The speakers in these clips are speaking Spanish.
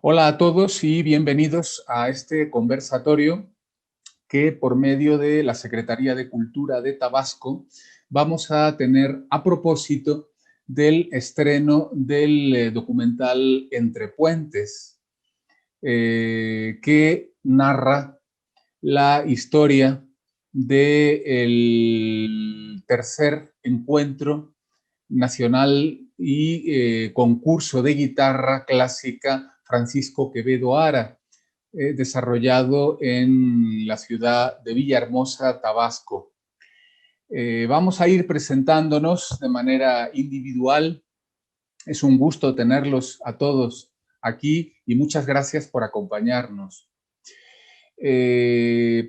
Hola a todos y bienvenidos a este conversatorio que por medio de la Secretaría de Cultura de Tabasco vamos a tener a propósito del estreno del documental Entre Puentes, que narra la historia del tercer encuentro nacional y concurso de guitarra clásica Francisco Quevedo Ara, desarrollado en la ciudad de Villahermosa, Tabasco. Vamos a ir presentándonos de manera individual. Es un gusto tenerlos a todos aquí y muchas gracias por acompañarnos.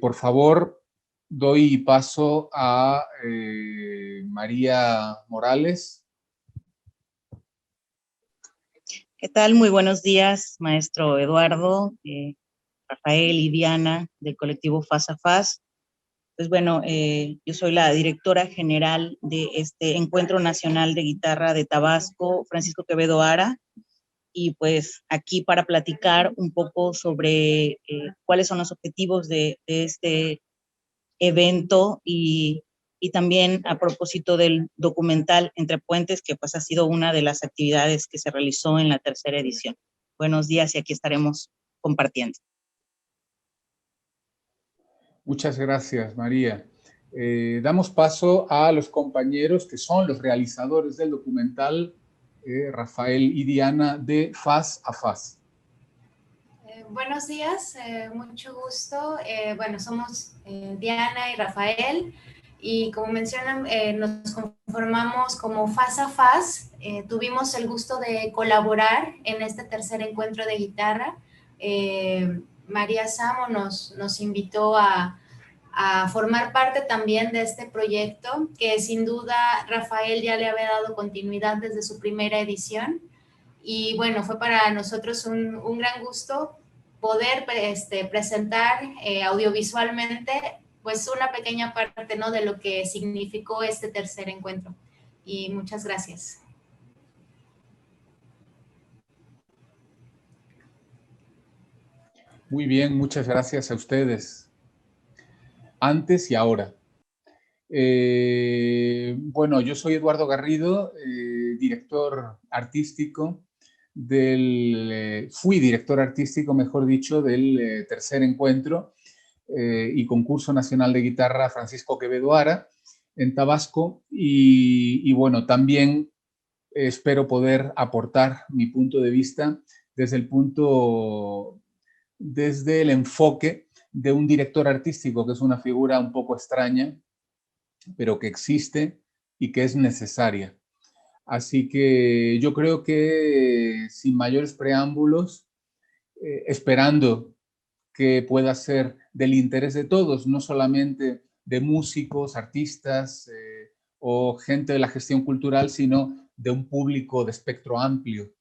Por favor, doy paso a María Morales. ¿Qué tal? Muy buenos días, maestro Eduardo, Rafael y Diana del colectivo Faz a Faz. Pues bueno, yo soy la directora general de este Encuentro Nacional de Guitarra de Tabasco, Francisco Quevedo Ara, y pues aquí para platicar un poco sobre cuáles son los objetivos de este evento y también a propósito del documental Entre Puentes, que pues ha sido una de las actividades que se realizó en la tercera edición. Buenos días y aquí estaremos compartiendo. Muchas gracias, María. Damos paso a los compañeros que son los realizadores del documental, Rafael y Diana de Faz a Faz. Buenos días, mucho gusto. Bueno, somos Diana y Rafael y como mencionan, nos conformamos como Faz a Faz. Tuvimos el gusto de colaborar en este tercer encuentro de guitarra. María Samo nos invitó a formar parte también de este proyecto, que sin duda Rafael ya le había dado continuidad desde su primera edición. Y bueno, fue para nosotros un gran gusto poder presentar audiovisualmente pues una pequeña parte, ¿no?, de lo que significó este tercer encuentro. Y muchas gracias. Muy bien, muchas gracias a ustedes. Antes y ahora. Bueno, yo soy Eduardo Garrido, director artístico fui director artístico, mejor dicho, del tercer encuentro y concurso nacional de guitarra Francisco Quevedo Ara en Tabasco y bueno, también espero poder aportar mi punto de vista desde el enfoque de un director artístico, que es una figura un poco extraña, pero que existe y que es necesaria. Así que yo creo que sin mayores preámbulos, esperando que pueda ser del interés de todos, no solamente de músicos, artistas o gente de la gestión cultural, sino de un público de espectro amplio.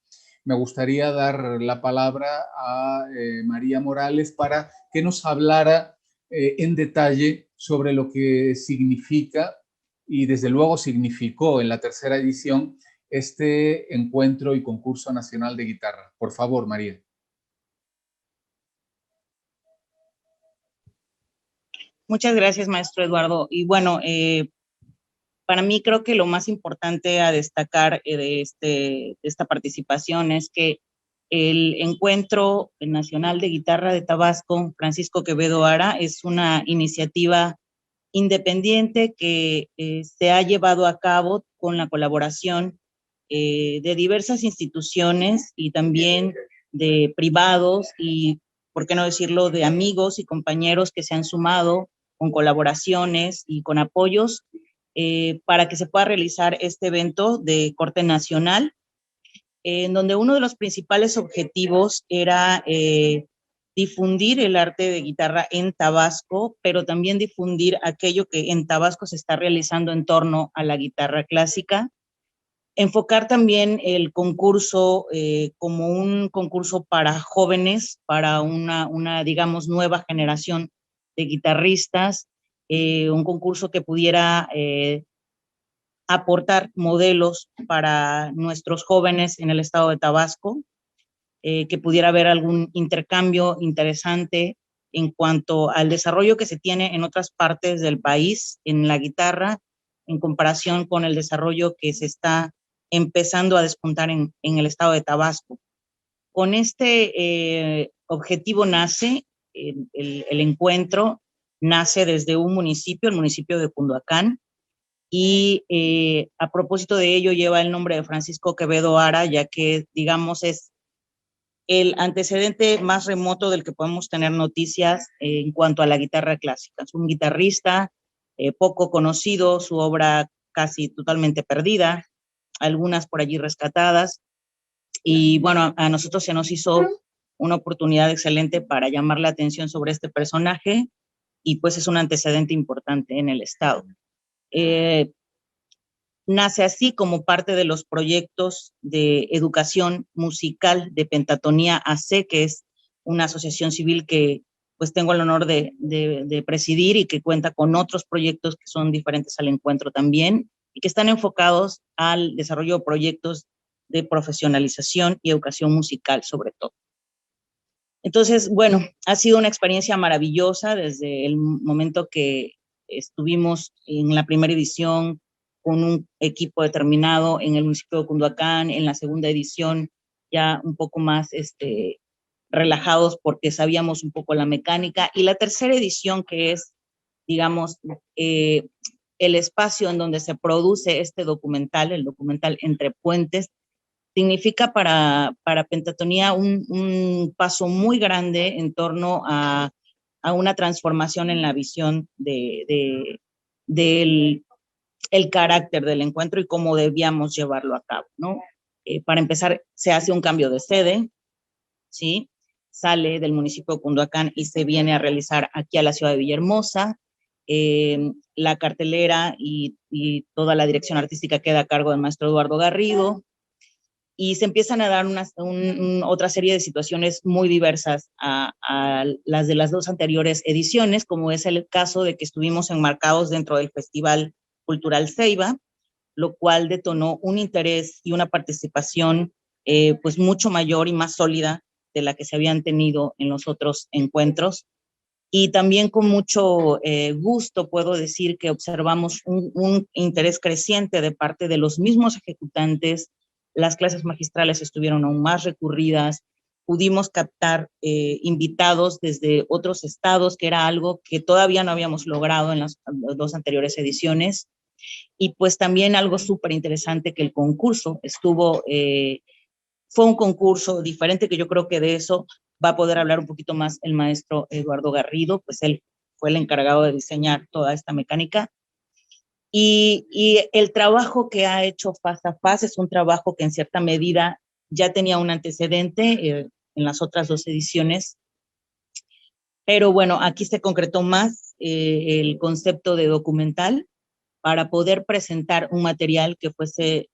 Me gustaría dar la palabra a María Morales para que nos hablara en detalle sobre lo que significa y desde luego significó en la tercera edición este encuentro y concurso nacional de guitarra. Por favor, María. Muchas gracias, maestro Eduardo. Y bueno, para mí creo que lo más importante a destacar de esta participación es que el Encuentro Nacional de Guitarra de Tabasco, Francisco Quevedo Ara, es una iniciativa independiente que se ha llevado a cabo con la colaboración de diversas instituciones y también de privados y, por qué no decirlo, de amigos y compañeros que se han sumado con colaboraciones y con apoyos para que se pueda realizar este evento de corte nacional, en donde uno de los principales objetivos era difundir el arte de guitarra en Tabasco, pero también difundir aquello que en Tabasco se está realizando en torno a la guitarra clásica. Enfocar también el concurso como un concurso para jóvenes, para una digamos, nueva generación de guitarristas, un concurso que pudiera aportar modelos para nuestros jóvenes en el estado de Tabasco. que pudiera haber algún intercambio interesante en cuanto al desarrollo que se tiene en otras partes del país en la guitarra, en comparación con el desarrollo que se está empezando a despuntar en el estado de Tabasco. Con este objetivo nace el encuentro, nace desde un municipio, el municipio de Cunduacán, y a propósito de ello lleva el nombre de Francisco Quevedo Ara, ya que, digamos, es el antecedente más remoto del que podemos tener noticias en cuanto a la guitarra clásica. Es un guitarrista poco conocido, su obra casi totalmente perdida, algunas por allí rescatadas, y bueno, a nosotros se nos hizo una oportunidad excelente para llamar la atención sobre este personaje, y pues es un antecedente importante en el estado. Nace así como parte de los proyectos de educación musical de Pentatonía AC, que es una asociación civil que pues tengo el honor de presidir y que cuenta con otros proyectos que son diferentes al encuentro también y que están enfocados al desarrollo de proyectos de profesionalización y educación musical sobre todo. Entonces, bueno, ha sido una experiencia maravillosa desde el momento que estuvimos en la primera edición con un equipo determinado en el municipio de Cunduacán, en la segunda edición ya un poco más relajados porque sabíamos un poco la mecánica, y la tercera edición, que es, digamos, el espacio en donde se produce este documental, el documental Entre Puentes, significa para Pentatonía un paso muy grande en torno a una transformación en la visión del el carácter del encuentro y cómo debíamos llevarlo a cabo, ¿no? Para empezar, se hace un cambio de sede, ¿sí? Sale del municipio de Cunduacán y se viene a realizar aquí a la ciudad de Villahermosa. La cartelera y toda la dirección artística queda a cargo del maestro Eduardo Garrido, y se empiezan a dar otra serie de situaciones muy diversas a las de las dos anteriores ediciones, como es el caso de que estuvimos enmarcados dentro del Festival Cultural Ceiba, lo cual detonó un interés y una participación pues mucho mayor y más sólida de la que se habían tenido en los otros encuentros. Y también con mucho gusto puedo decir que observamos un interés creciente de parte de los mismos ejecutantes. Las clases magistrales estuvieron aún más recurridas, pudimos captar invitados desde otros estados, que era algo que todavía no habíamos logrado en las dos anteriores ediciones, y pues también algo súper interesante, que el concurso fue un concurso diferente, que yo creo que de eso va a poder hablar un poquito más el maestro Eduardo Garrido, pues él fue el encargado de diseñar toda esta mecánica. Y el trabajo que ha hecho Faz a Faz es un trabajo que en cierta medida ya tenía un antecedente en las otras dos ediciones, pero bueno, aquí se concretó más el concepto de documental para poder presentar un material que fuese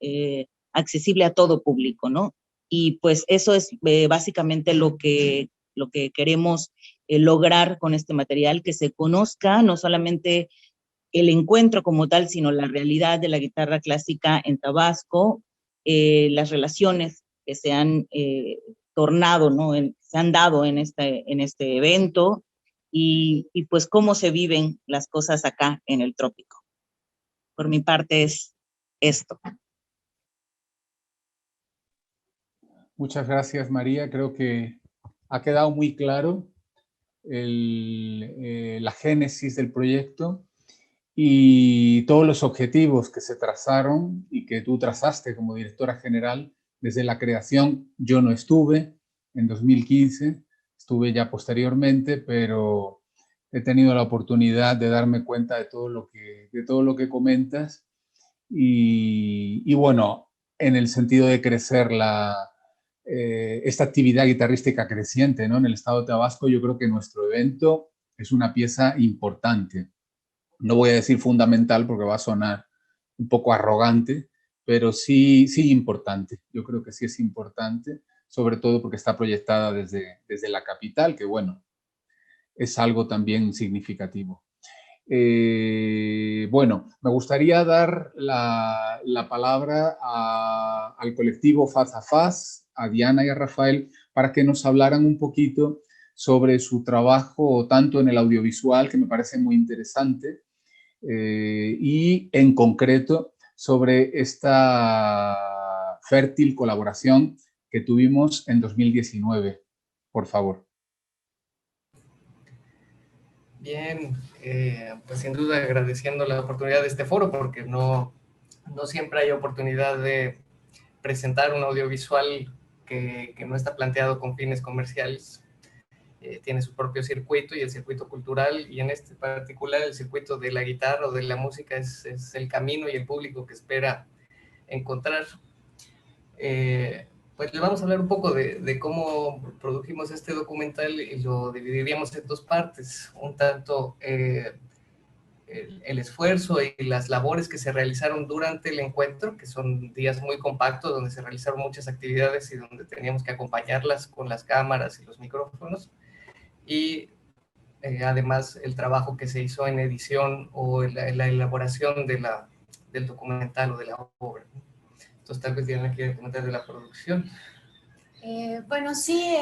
accesible a todo público, ¿no? Y pues eso es básicamente lo que queremos lograr con este material, que se conozca no solamente el encuentro como tal, sino la realidad de la guitarra clásica en Tabasco, las relaciones que se han tornado, ¿no? Se han dado en este evento, y pues cómo se viven las cosas acá en el trópico. Por mi parte es esto. Muchas gracias, María. Creo que ha quedado muy claro la génesis del proyecto y todos los objetivos que se trazaron y que tú trazaste como directora general desde la creación. Yo no estuve en 2015, estuve ya posteriormente, pero he tenido la oportunidad de darme cuenta de todo lo que comentas y bueno, en el sentido de crecer esta actividad guitarrística creciente, ¿no? En el estado de Tabasco, yo creo que nuestro evento es una pieza importante. No voy a decir fundamental porque va a sonar un poco arrogante, pero sí importante. Yo creo que sí es importante, sobre todo porque está proyectada desde la capital, que bueno, es algo también significativo. Bueno, me gustaría dar la palabra al colectivo Faz a Faz, a Diana y a Rafael, para que nos hablaran un poquito sobre su trabajo tanto en el audiovisual, que me parece muy interesante, y en concreto sobre esta fértil colaboración que tuvimos en 2019. Por favor. Bien, pues sin duda agradeciendo la oportunidad de este foro, porque no siempre hay oportunidad de presentar un audiovisual que no está planteado con fines comerciales. Tiene su propio circuito y el circuito cultural, y en este particular el circuito de la guitarra o de la música es el camino y el público que espera encontrar. Pues les vamos a hablar un poco de cómo produjimos este documental, y lo dividiríamos en dos partes. Un tanto el esfuerzo y las labores que se realizaron durante el encuentro, que son días muy compactos donde se realizaron muchas actividades y donde teníamos que acompañarlas con las cámaras y los micrófonos, y además el trabajo que se hizo en edición o en la elaboración del documental o de la obra. Entonces tal vez Diana quiere comentar de la producción. Bueno, sí,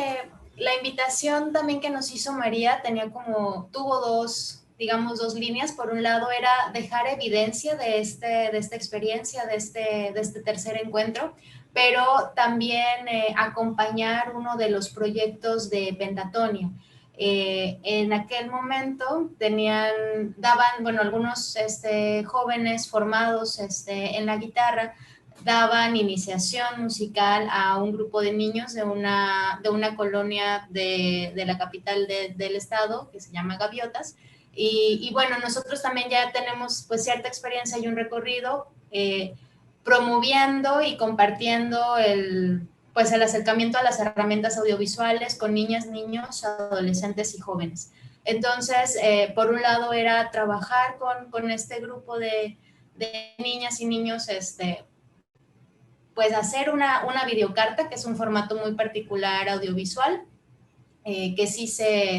la invitación también que nos hizo María tuvo dos líneas. Por un lado era dejar evidencia de esta experiencia, de este tercer encuentro, pero también acompañar uno de los proyectos de Pentatonia. En aquel momento algunos jóvenes formados en la guitarra daban iniciación musical a un grupo de niños de una colonia de la capital del estado, que se llama Gaviotas. Y bueno, nosotros también ya tenemos pues cierta experiencia y un recorrido promoviendo y compartiendo el acercamiento a las herramientas audiovisuales con niñas, niños, adolescentes y jóvenes. Entonces, por un lado era trabajar con este grupo de niñas y niños, pues hacer una videocarta, que es un formato muy particular audiovisual, que sí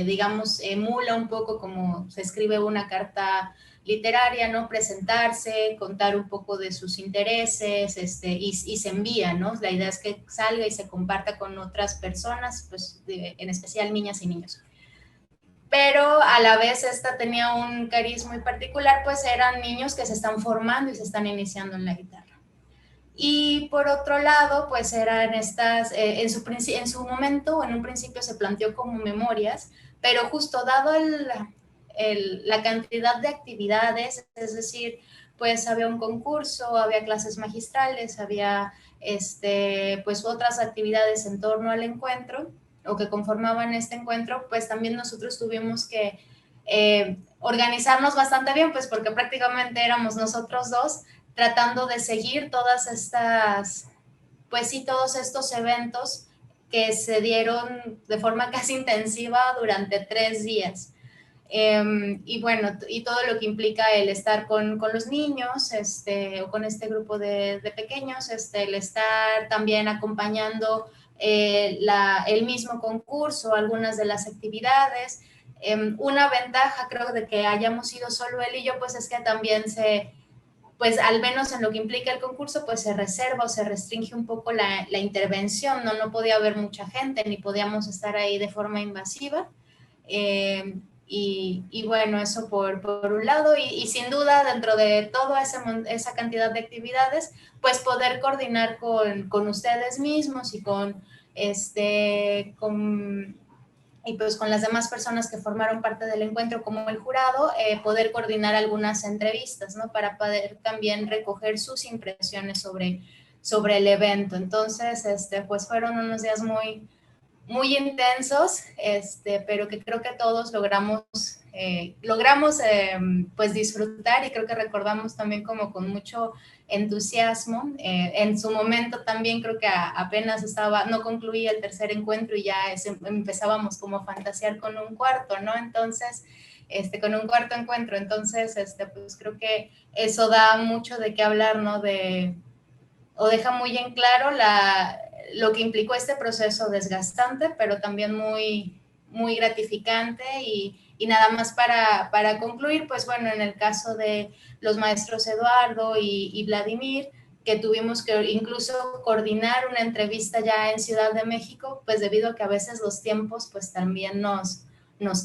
digamos, emula un poco como se escribe una carta literaria, ¿no? Presentarse, contar un poco de sus intereses, y se envía, ¿no? La idea es que salga y se comparta con otras personas, pues en especial niñas y niños. Pero a la vez esta tenía un cariz muy particular, pues eran niños que se están formando y se están iniciando en la guitarra. Y por otro lado, pues eran estas, en su momento, en un principio se planteó como memorias, pero justo dado la cantidad de actividades, es decir, pues había un concurso, había clases magistrales, había pues otras actividades en torno al encuentro o que conformaban este encuentro, pues también nosotros tuvimos que organizarnos bastante bien, pues porque prácticamente éramos nosotros dos, tratando de seguir todos estos eventos que se dieron de forma casi intensiva durante 3 días. Y bueno, y todo lo que implica el estar con los niños, o con este grupo de pequeños, el estar también acompañando el mismo concurso, algunas de las actividades. Una ventaja, creo, de que hayamos ido solo él y yo, pues es que también pues al menos en lo que implica el concurso, pues se reserva o se restringe un poco la intervención, ¿no? No podía haber mucha gente, ni podíamos estar ahí de forma invasiva. Y bueno, eso por un lado, y sin duda dentro de toda esa cantidad de actividades, pues poder coordinar con ustedes mismos y y pues con las demás personas que formaron parte del encuentro como el jurado, poder coordinar algunas entrevistas, ¿no? Para poder también recoger sus impresiones sobre el evento. Entonces, pues fueron unos días muy, muy intensos, pero que creo que todos logramos pues disfrutar, y creo que recordamos también como con mucho entusiasmo. En su momento también creo que apenas no concluía el tercer encuentro y ya empezábamos como a fantasear con un cuarto, ¿no? Entonces, con un cuarto encuentro. Entonces, pues creo que eso da mucho de qué hablar, ¿no? O deja muy en claro lo que implicó este proceso desgastante, pero también muy, muy gratificante. Y nada más para concluir, pues bueno, en el caso de los maestros Eduardo y Vladimir, que tuvimos que incluso coordinar una entrevista ya en Ciudad de México, pues debido a que a veces los tiempos pues también nos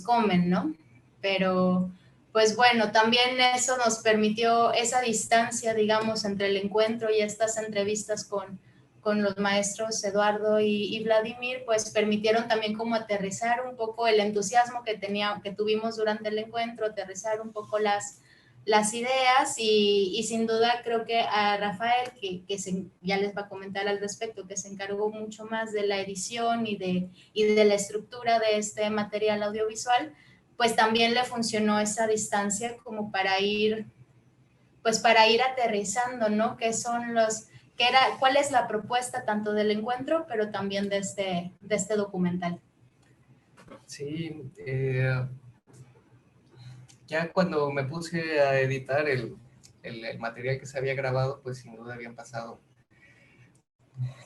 comen, ¿no? Pero pues bueno, también eso nos permitió esa distancia, digamos, entre el encuentro y estas entrevistas con los maestros Eduardo y Vladimir, pues permitieron también como aterrizar un poco el entusiasmo que tuvimos durante el encuentro, aterrizar un poco las ideas y sin duda creo que a Rafael, que ya les va a comentar al respecto, que se encargó mucho más de la edición y de la estructura de este material audiovisual, pues también le funcionó esa distancia como para ir aterrizando, ¿no? ¿Cuál es la propuesta tanto del encuentro, pero también de este documental? Sí, ya cuando me puse a editar el material que se había grabado, pues sin duda habían pasado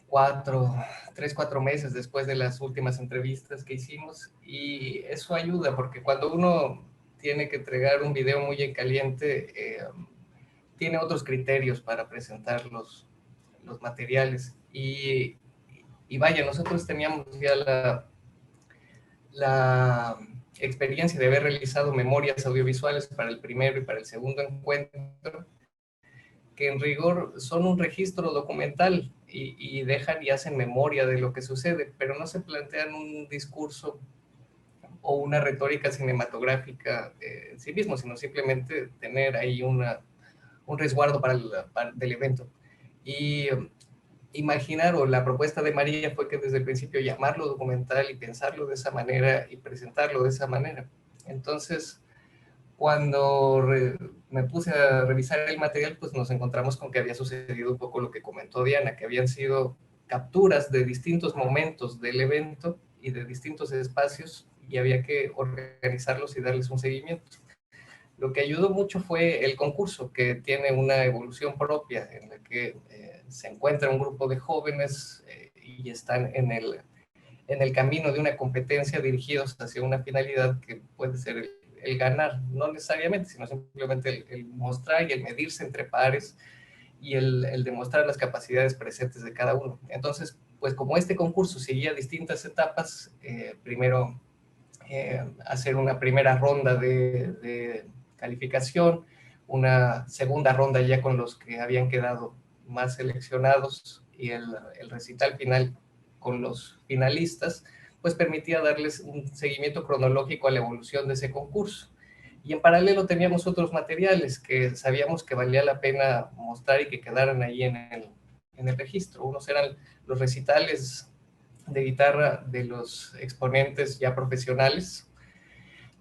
4 meses después de las últimas entrevistas que hicimos, y eso ayuda porque cuando uno tiene que entregar un video muy en caliente, tiene otros criterios para presentar los materiales, y vaya, nosotros teníamos ya la experiencia de haber realizado memorias audiovisuales para el primero y para el segundo encuentro, que en rigor son un registro documental y dejan y hacen memoria de lo que sucede, pero no se plantean un discurso o una retórica cinematográfica en sí mismo, sino simplemente tener ahí un resguardo del evento. Y imaginar, o la propuesta de María fue que desde el principio llamarlo documental y pensarlo de esa manera y presentarlo de esa manera. Entonces, cuando me puse a revisar el material, pues nos encontramos con que había sucedido un poco lo que comentó Diana, que habían sido capturas de distintos momentos del evento y de distintos espacios, y había que organizarlos y darles un seguimiento. Lo que ayudó mucho fue el concurso, que tiene una evolución propia, en la que se encuentra un grupo de jóvenes y están en el camino de una competencia dirigidos hacia una finalidad que puede ser el ganar, no necesariamente, sino simplemente el mostrar y el medirse entre pares y el demostrar las capacidades presentes de cada uno. Entonces, pues como este concurso seguía distintas etapas, primero hacer una primera ronda de calificación, una segunda ronda ya con los que habían quedado más seleccionados, y el recital final con los finalistas, pues permitía darles un seguimiento cronológico a la evolución de ese concurso. Y en paralelo teníamos otros materiales que sabíamos que valía la pena mostrar y que quedaran ahí en el registro. Unos eran los recitales de guitarra de los exponentes ya profesionales,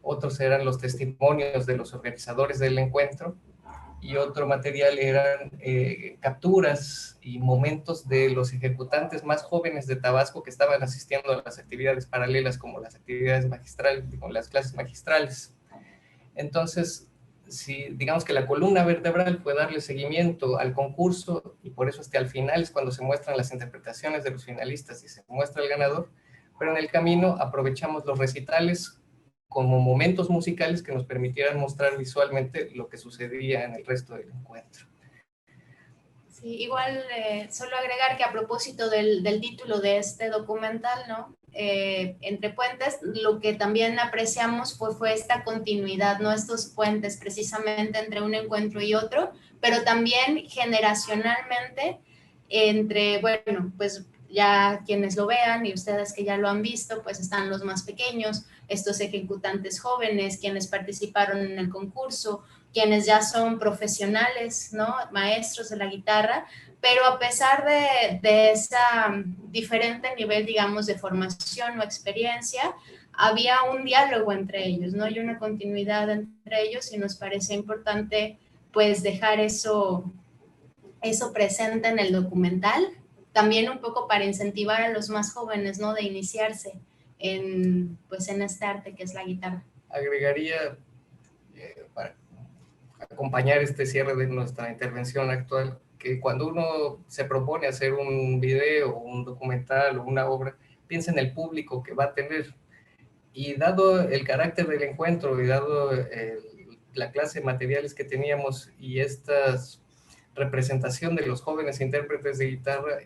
otros eran los testimonios de los organizadores del encuentro, y otro material eran capturas y momentos de los ejecutantes más jóvenes de Tabasco que estaban asistiendo a las actividades paralelas, como las actividades magistrales, como las clases magistrales. Entonces, digamos que la columna vertebral fue darle seguimiento al concurso, y por eso hasta al final es cuando se muestran las interpretaciones de los finalistas y se muestra el ganador, pero en el camino aprovechamos los recitales como momentos musicales que nos permitieran mostrar visualmente lo que sucedía en el resto del encuentro. Sí, igual solo agregar que a propósito del título de este documental, ¿no? Entre puentes, lo que también apreciamos fue esta continuidad, ¿no? Estos puentes precisamente entre un encuentro y otro, pero también generacionalmente entre, bueno, pues ya quienes lo vean y ustedes que ya lo han visto, pues están los más pequeños, estos ejecutantes jóvenes, quienes participaron en el concurso, quienes ya son profesionales, ¿no? Maestros de la guitarra, pero a pesar de ese diferente nivel, digamos, de formación o experiencia, había un diálogo entre ellos, ¿no? Y una continuidad entre ellos, y nos parece importante, pues, dejar eso presente en el documental, también un poco para incentivar a los más jóvenes, ¿no? De iniciarse en este arte que es la guitarra. Agregaría, para acompañar este cierre de nuestra intervención actual, que cuando uno se propone hacer un video, un documental o una obra, piensa en el público que va a tener. Y dado el carácter del encuentro y dado la clase de materiales que teníamos y estas representación de los jóvenes intérpretes de guitarra,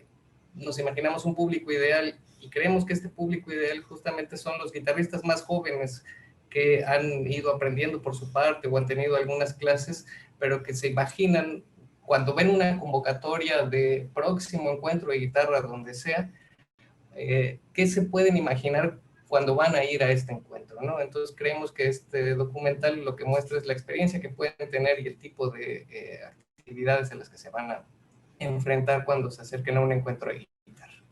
nos imaginamos un público ideal y creemos que este público ideal justamente son los guitarristas más jóvenes que han ido aprendiendo por su parte o han tenido algunas clases, pero que se imaginan cuando ven una convocatoria de próximo encuentro de guitarra donde sea, ¿qué se pueden imaginar cuando van a ir a este encuentro, ¿no? Entonces creemos que este documental lo que muestra es la experiencia que pueden tener y el tipo de actividades a las que se van a enfrentar cuando se acerquen a un encuentro de guitarra.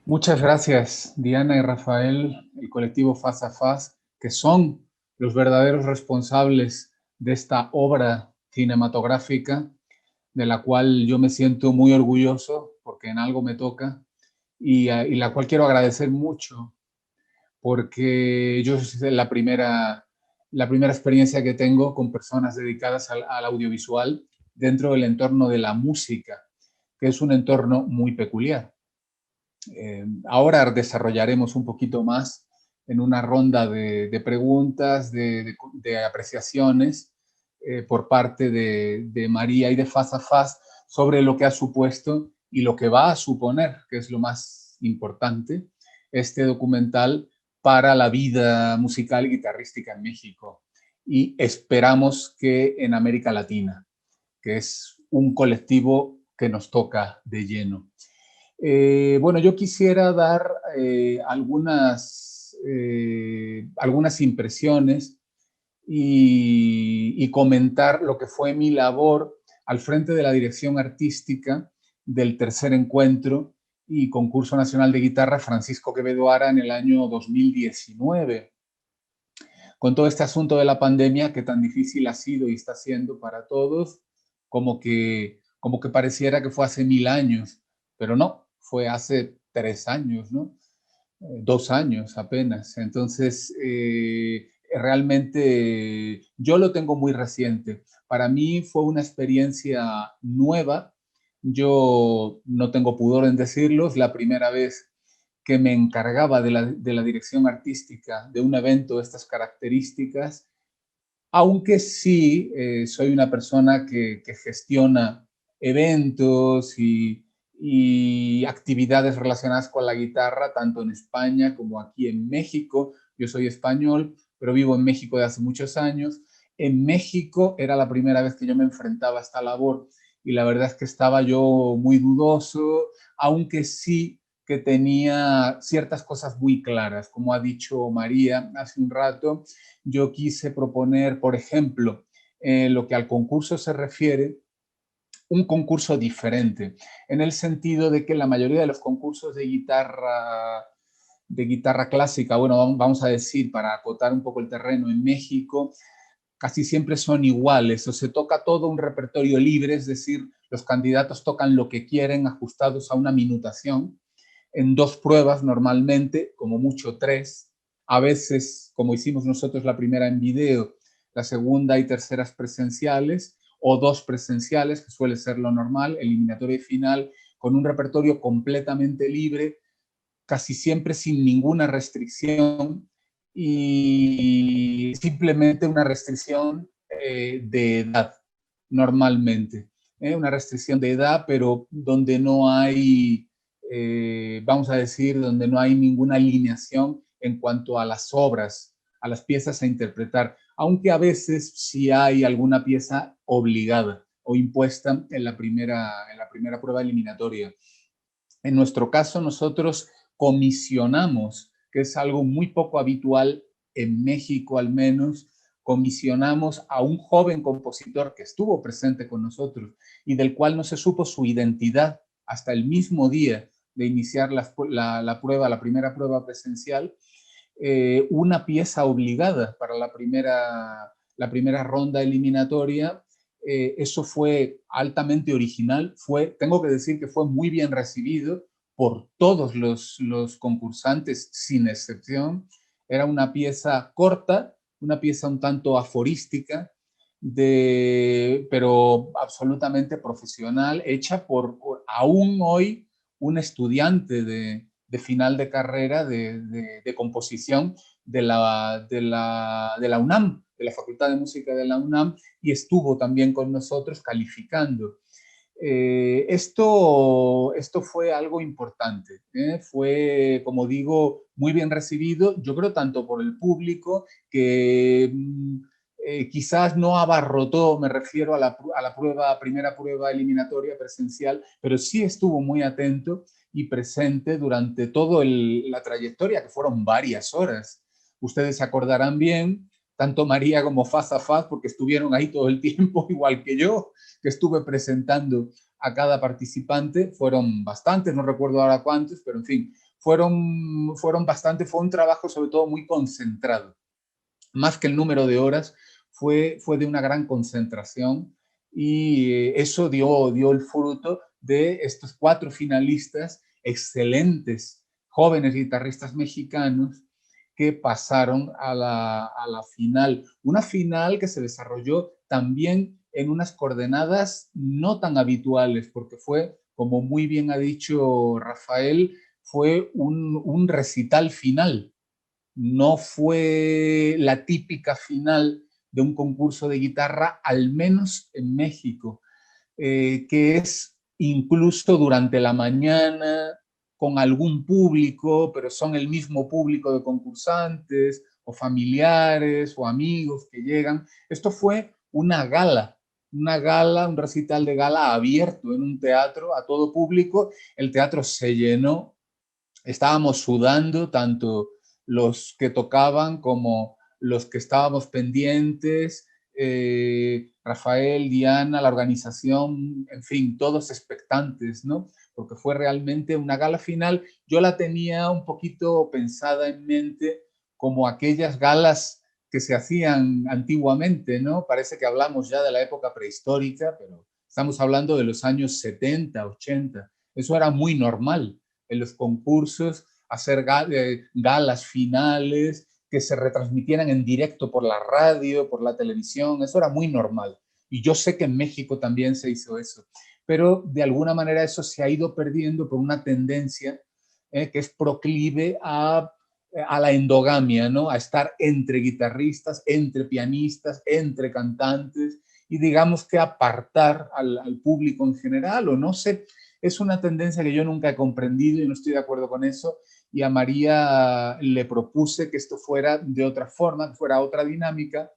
Muchas gracias, Diana y Rafael, el colectivo Faz a Faz, que son los verdaderos responsables de esta obra cinematográfica, de la cual yo me siento muy orgulloso, porque en algo me toca, y la cual quiero agradecer mucho, porque yo es la primera experiencia que tengo con personas dedicadas al audiovisual dentro del entorno de la música, que es un entorno muy peculiar. Ahora desarrollaremos un poquito más en una ronda de preguntas, de apreciaciones por parte de María y de Faz a Faz sobre lo que ha supuesto y lo que va a suponer, que es lo más importante, este documental para la vida musical y guitarrística en México. Y esperamos que en América Latina, que es un colectivo que nos toca de lleno. Bueno, yo quisiera dar algunas impresiones y comentar lo que fue mi labor al frente de la dirección artística del tercer encuentro y concurso nacional de guitarra Francisco Quevedo Ara en el año 2019. Con todo este asunto de la pandemia que tan difícil ha sido y está siendo para todos, como que pareciera que fue hace 1000 años, pero no, fue hace 3 años, ¿no? 2 años apenas. Entonces, realmente yo lo tengo muy reciente. Para mí fue una experiencia nueva. Yo no tengo pudor en decirlo, es la primera vez que me encargaba de la dirección artística de un evento de estas características, aunque sí soy una persona que gestiona eventos y actividades relacionadas con la guitarra, tanto en España como aquí en México. Yo soy español, pero vivo en México de hace muchos años. En México era la primera vez que yo me enfrentaba a esta labor y la verdad es que estaba yo muy dudoso, aunque sí que tenía ciertas cosas muy claras, como ha dicho María hace un rato. Yo quise proponer, por ejemplo, lo que al concurso se refiere, un concurso diferente, en el sentido de que la mayoría de los concursos de guitarra clásica, bueno, vamos a decir, para acotar un poco el terreno, en México, casi siempre son iguales, o se toca todo un repertorio libre, es decir, los candidatos tocan lo que quieren, ajustados a una minutación, en 2 pruebas normalmente, como mucho 3, a veces, como hicimos nosotros la primera en video, la segunda y terceras presenciales, o 2 presenciales, que suele ser lo normal, eliminatoria y final, con un repertorio completamente libre, casi siempre sin ninguna restricción y simplemente una restricción de edad, normalmente. Una restricción de edad, pero donde no hay, vamos a decir, donde no hay ninguna alineación en cuanto a las obras, a las piezas a interpretar, aunque a veces sí hay alguna pieza obligada o impuesta en la primera prueba eliminatoria. En nuestro caso, nosotros comisionamos, que es algo muy poco habitual en México al menos, comisionamos a un joven compositor que estuvo presente con nosotros y del cual no se supo su identidad hasta el mismo día de iniciar la primera prueba presencial, una pieza obligada para la primera ronda eliminatoria. Eso fue altamente original, tengo que decir que fue muy bien recibido por todos los concursantes, sin excepción. Era una pieza corta, una pieza un tanto aforística, pero absolutamente profesional, hecha por aún hoy un estudiante de final de carrera de composición de la UNAM, de la Facultad de Música de la UNAM y estuvo también con nosotros calificando. Esto fue algo importante, fue, como digo, muy bien recibido, yo creo tanto por el público que quizás no abarrotó, me refiero a la primera prueba eliminatoria presencial, pero sí estuvo muy atento y presente durante toda la trayectoria, que fueron varias horas. Ustedes se acordarán bien, tanto María como Faz a Faz, porque estuvieron ahí todo el tiempo, igual que yo, que estuve presentando a cada participante. Fueron bastantes, no recuerdo ahora cuántos, pero en fin, fueron bastantes. Fue un trabajo sobre todo muy concentrado. Más que el número de horas, fue de una gran concentración y eso dio el fruto de estos 4 finalistas, excelentes jóvenes guitarristas mexicanos, que pasaron a la final. Una final que se desarrolló también en unas coordenadas no tan habituales, porque fue, como muy bien ha dicho Rafael, fue un recital final. No fue la típica final de un concurso de guitarra, al menos en México, que es incluso durante la mañana, con algún público, pero son el mismo público de concursantes o familiares o amigos que llegan. Esto fue una gala, un recital de gala abierto en un teatro a todo público. El teatro se llenó, estábamos sudando, tanto los que tocaban como los que estábamos pendientes, Rafael, Diana, la organización, en fin, todos expectantes, ¿no? Porque fue realmente una gala final. Yo la tenía un poquito pensada en mente como aquellas galas que se hacían antiguamente, ¿no? Parece que hablamos ya de la época prehistórica, pero estamos hablando de los años 70, 80. Eso era muy normal en los concursos, hacer galas finales que se retransmitieran en directo por la radio, por la televisión. Eso era muy normal. Y yo sé que en México también se hizo eso. Pero de alguna manera eso se ha ido perdiendo por una tendencia que es proclive a la endogamia, ¿no? A estar entre guitarristas, entre pianistas, entre cantantes, y digamos que apartar al público en general, o no sé, es una tendencia que yo nunca he comprendido y no estoy de acuerdo con eso, y a María le propuse que esto fuera de otra forma, que fuera otra dinámica.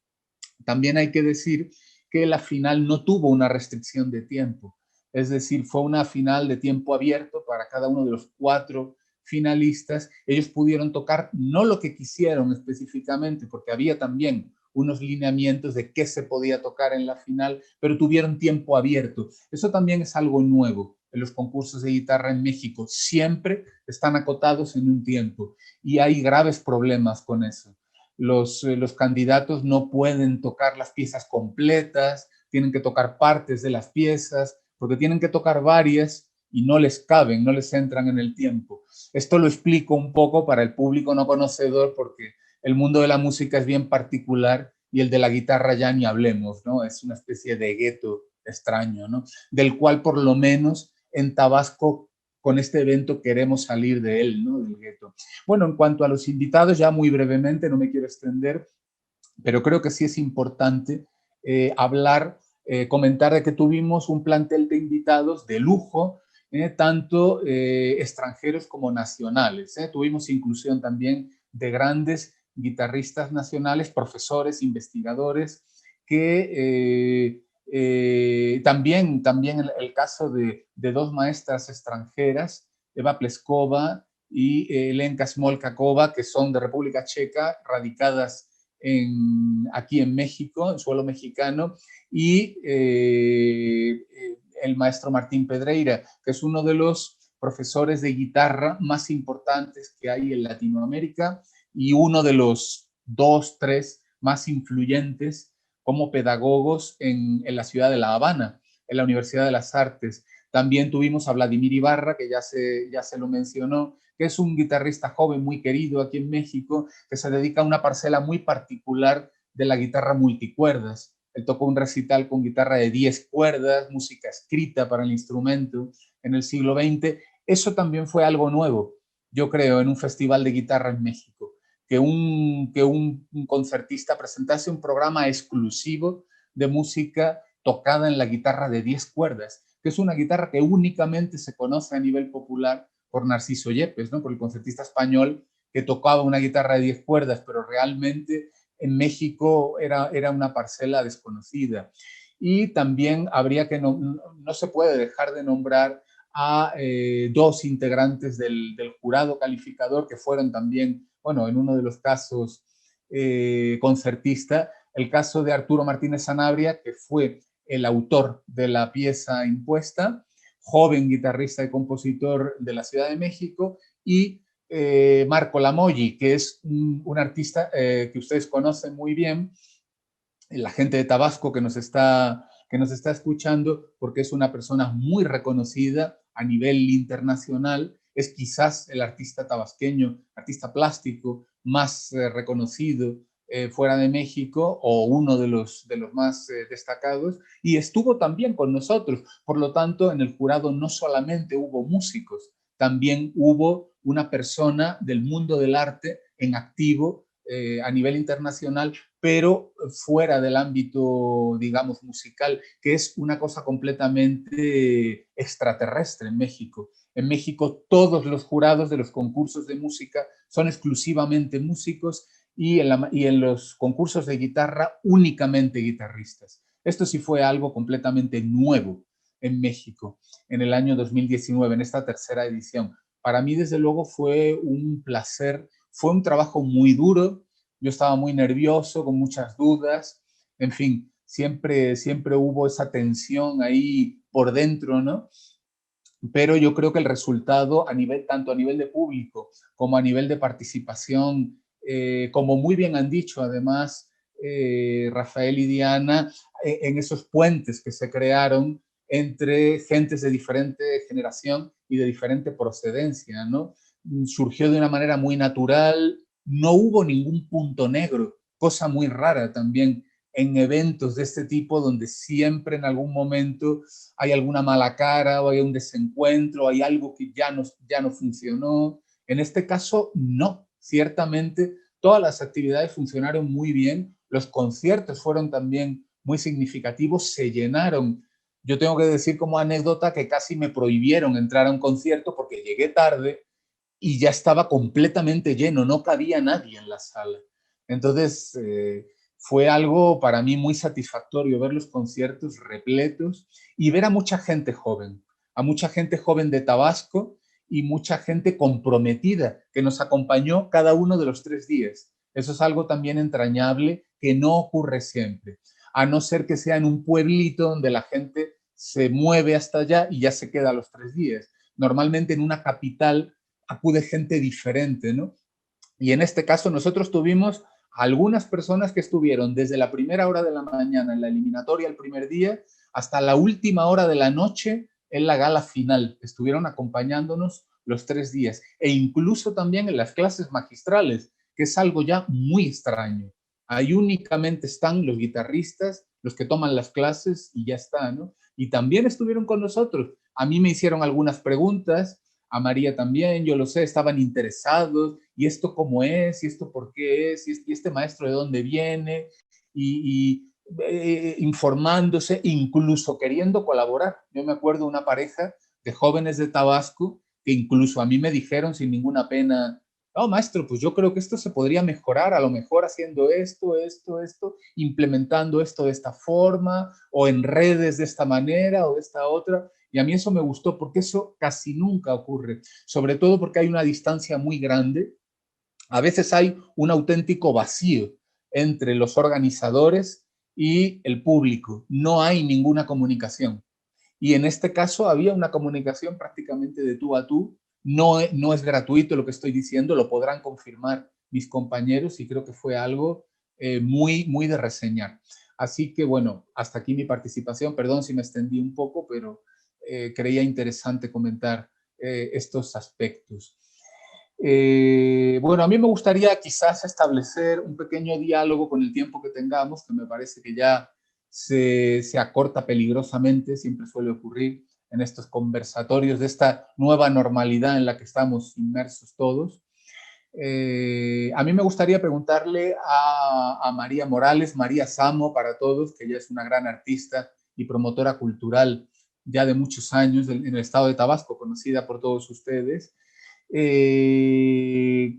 También hay que decir que la final no tuvo una restricción de tiempo, es decir, fue una final de tiempo abierto para cada uno de los 4 finalistas. Ellos pudieron tocar no lo que quisieron específicamente, porque había también unos lineamientos de qué se podía tocar en la final, pero tuvieron tiempo abierto. Eso también es algo nuevo en los concursos de guitarra en México. Siempre están acotados en un tiempo y hay graves problemas con eso. Los candidatos no pueden tocar las piezas completas, tienen que tocar partes de las piezas, porque tienen que tocar varias y no les caben, no les entran en el tiempo. Esto lo explico un poco para el público no conocedor, porque el mundo de la música es bien particular y el de la guitarra ya ni hablemos, ¿no? Es una especie de gueto extraño, ¿no? Del cual por lo menos en Tabasco con este evento queremos salir de él, ¿no? Del gueto. Bueno, en cuanto a los invitados, ya muy brevemente, no me quiero extender, pero creo que sí es importante comentar de que tuvimos un plantel de invitados de lujo, tanto extranjeros como nacionales. Tuvimos inclusión también de grandes guitarristas nacionales, profesores, investigadores, que también el caso de 2 maestras extranjeras, Eva Pleskova y Lenka Smolkakova, que son de República Checa, radicadas aquí en México, en suelo mexicano, y el maestro Martín Pedreira, que es uno de los profesores de guitarra más importantes que hay en Latinoamérica y uno de los 2, 3 más influyentes como pedagogos en la ciudad de La Habana, en la Universidad de las Artes. También tuvimos a Vladimir Ibarra, que ya se lo mencionó, que es un guitarrista joven muy querido aquí en México, que se dedica a una parcela muy particular de la guitarra multicuerdas. Él tocó un recital con guitarra de 10 cuerdas, música escrita para el instrumento en el siglo XX. Eso también fue algo nuevo, yo creo, en un festival de guitarra en México, que un concertista presentase un programa exclusivo de música tocada en la guitarra de 10 cuerdas, que es una guitarra que únicamente se conoce a nivel popular por Narciso Yepes, ¿no? Por el concertista español que tocaba una guitarra de 10 cuerdas, pero realmente en México era una parcela desconocida. Y también habría que, no se puede dejar de nombrar a dos integrantes del jurado calificador que fueron también, bueno, en uno de los casos concertista, el caso de Arturo Martínez Sanabria, que fue el autor de la pieza impuesta, joven guitarrista y compositor de la Ciudad de México, y Marco Lamoyi, que es un artista que ustedes conocen muy bien, la gente de Tabasco que nos está escuchando, porque es una persona muy reconocida a nivel internacional, es quizás el artista tabasqueño, artista plástico más reconocido fuera de México, o uno de los más destacados, y estuvo también con nosotros. Por lo tanto, en el jurado no solamente hubo músicos, también hubo una persona del mundo del arte en activo a nivel internacional, pero fuera del ámbito, digamos, musical, que es una cosa completamente extraterrestre en México. En México todos los jurados de los concursos de música son exclusivamente músicos, y en los concursos de guitarra únicamente guitarristas. Esto sí fue algo completamente nuevo en México en el año 2019, en esta tercera edición. Para mí, desde luego, fue un placer, fue un trabajo muy duro. Yo estaba muy nervioso, con muchas dudas, en fin, siempre hubo esa tensión ahí por dentro, ¿no? Pero yo creo que el resultado, tanto a nivel de público como a nivel de participación, como muy bien han dicho además Rafael y Diana, en esos puentes que se crearon entre gentes de diferente generación y de diferente procedencia, ¿no? Surgió de una manera muy natural, no hubo ningún punto negro, cosa muy rara también en eventos de este tipo, donde siempre en algún momento hay alguna mala cara, o hay un desencuentro, hay algo que ya no funcionó. En este caso, no. Ciertamente, todas las actividades funcionaron muy bien, los conciertos fueron también muy significativos, se llenaron. Yo tengo que decir como anécdota que casi me prohibieron entrar a un concierto porque llegué tarde y ya estaba completamente lleno, no cabía nadie en la sala. Entonces, fue algo para mí muy satisfactorio ver los conciertos repletos y ver a mucha gente joven de Tabasco, y mucha gente comprometida que nos acompañó cada uno de los 3 días. Eso es algo también entrañable que no ocurre siempre, a no ser que sea en un pueblito donde la gente se mueve hasta allá y ya se queda los 3 días. Normalmente en una capital acude gente diferente, ¿no? Y en este caso nosotros tuvimos algunas personas que estuvieron desde la primera hora de la mañana en la eliminatoria el primer día hasta la última hora de la noche en la gala final. Estuvieron acompañándonos los 3 días, e incluso también en las clases magistrales, que es algo ya muy extraño. Ahí únicamente están los guitarristas, los que toman las clases, y ya está, ¿no? Y también estuvieron con nosotros. A mí me hicieron algunas preguntas, a María también, yo lo sé, estaban interesados, y esto cómo es, y esto por qué es, y este maestro de dónde viene, y informándose, incluso queriendo colaborar. Yo me acuerdo de una pareja de jóvenes de Tabasco que incluso a mí me dijeron sin ninguna pena: oh, maestro, pues yo creo que esto se podría mejorar, a lo mejor haciendo esto, implementando esto de esta forma, o en redes de esta manera o de esta otra. Y a mí eso me gustó, porque eso casi nunca ocurre, sobre todo porque hay una distancia muy grande. A veces hay un auténtico vacío entre los organizadores y el público. No hay ninguna comunicación. Y en este caso había una comunicación prácticamente de tú a tú. No es gratuito lo que estoy diciendo, lo podrán confirmar mis compañeros, y creo que fue algo muy, muy de reseñar. Así que bueno, hasta aquí mi participación. Perdón si me extendí un poco, pero creía interesante comentar estos aspectos. Bueno, a mí me gustaría quizás establecer un pequeño diálogo con el tiempo que tengamos, que me parece que ya se acorta peligrosamente. Siempre suele ocurrir en estos conversatorios de esta nueva normalidad en la que estamos inmersos todos. A mí me gustaría preguntarle a María Morales, María Samo para todos, que ella es una gran artista y promotora cultural ya de muchos años en el estado de Tabasco, conocida por todos ustedes.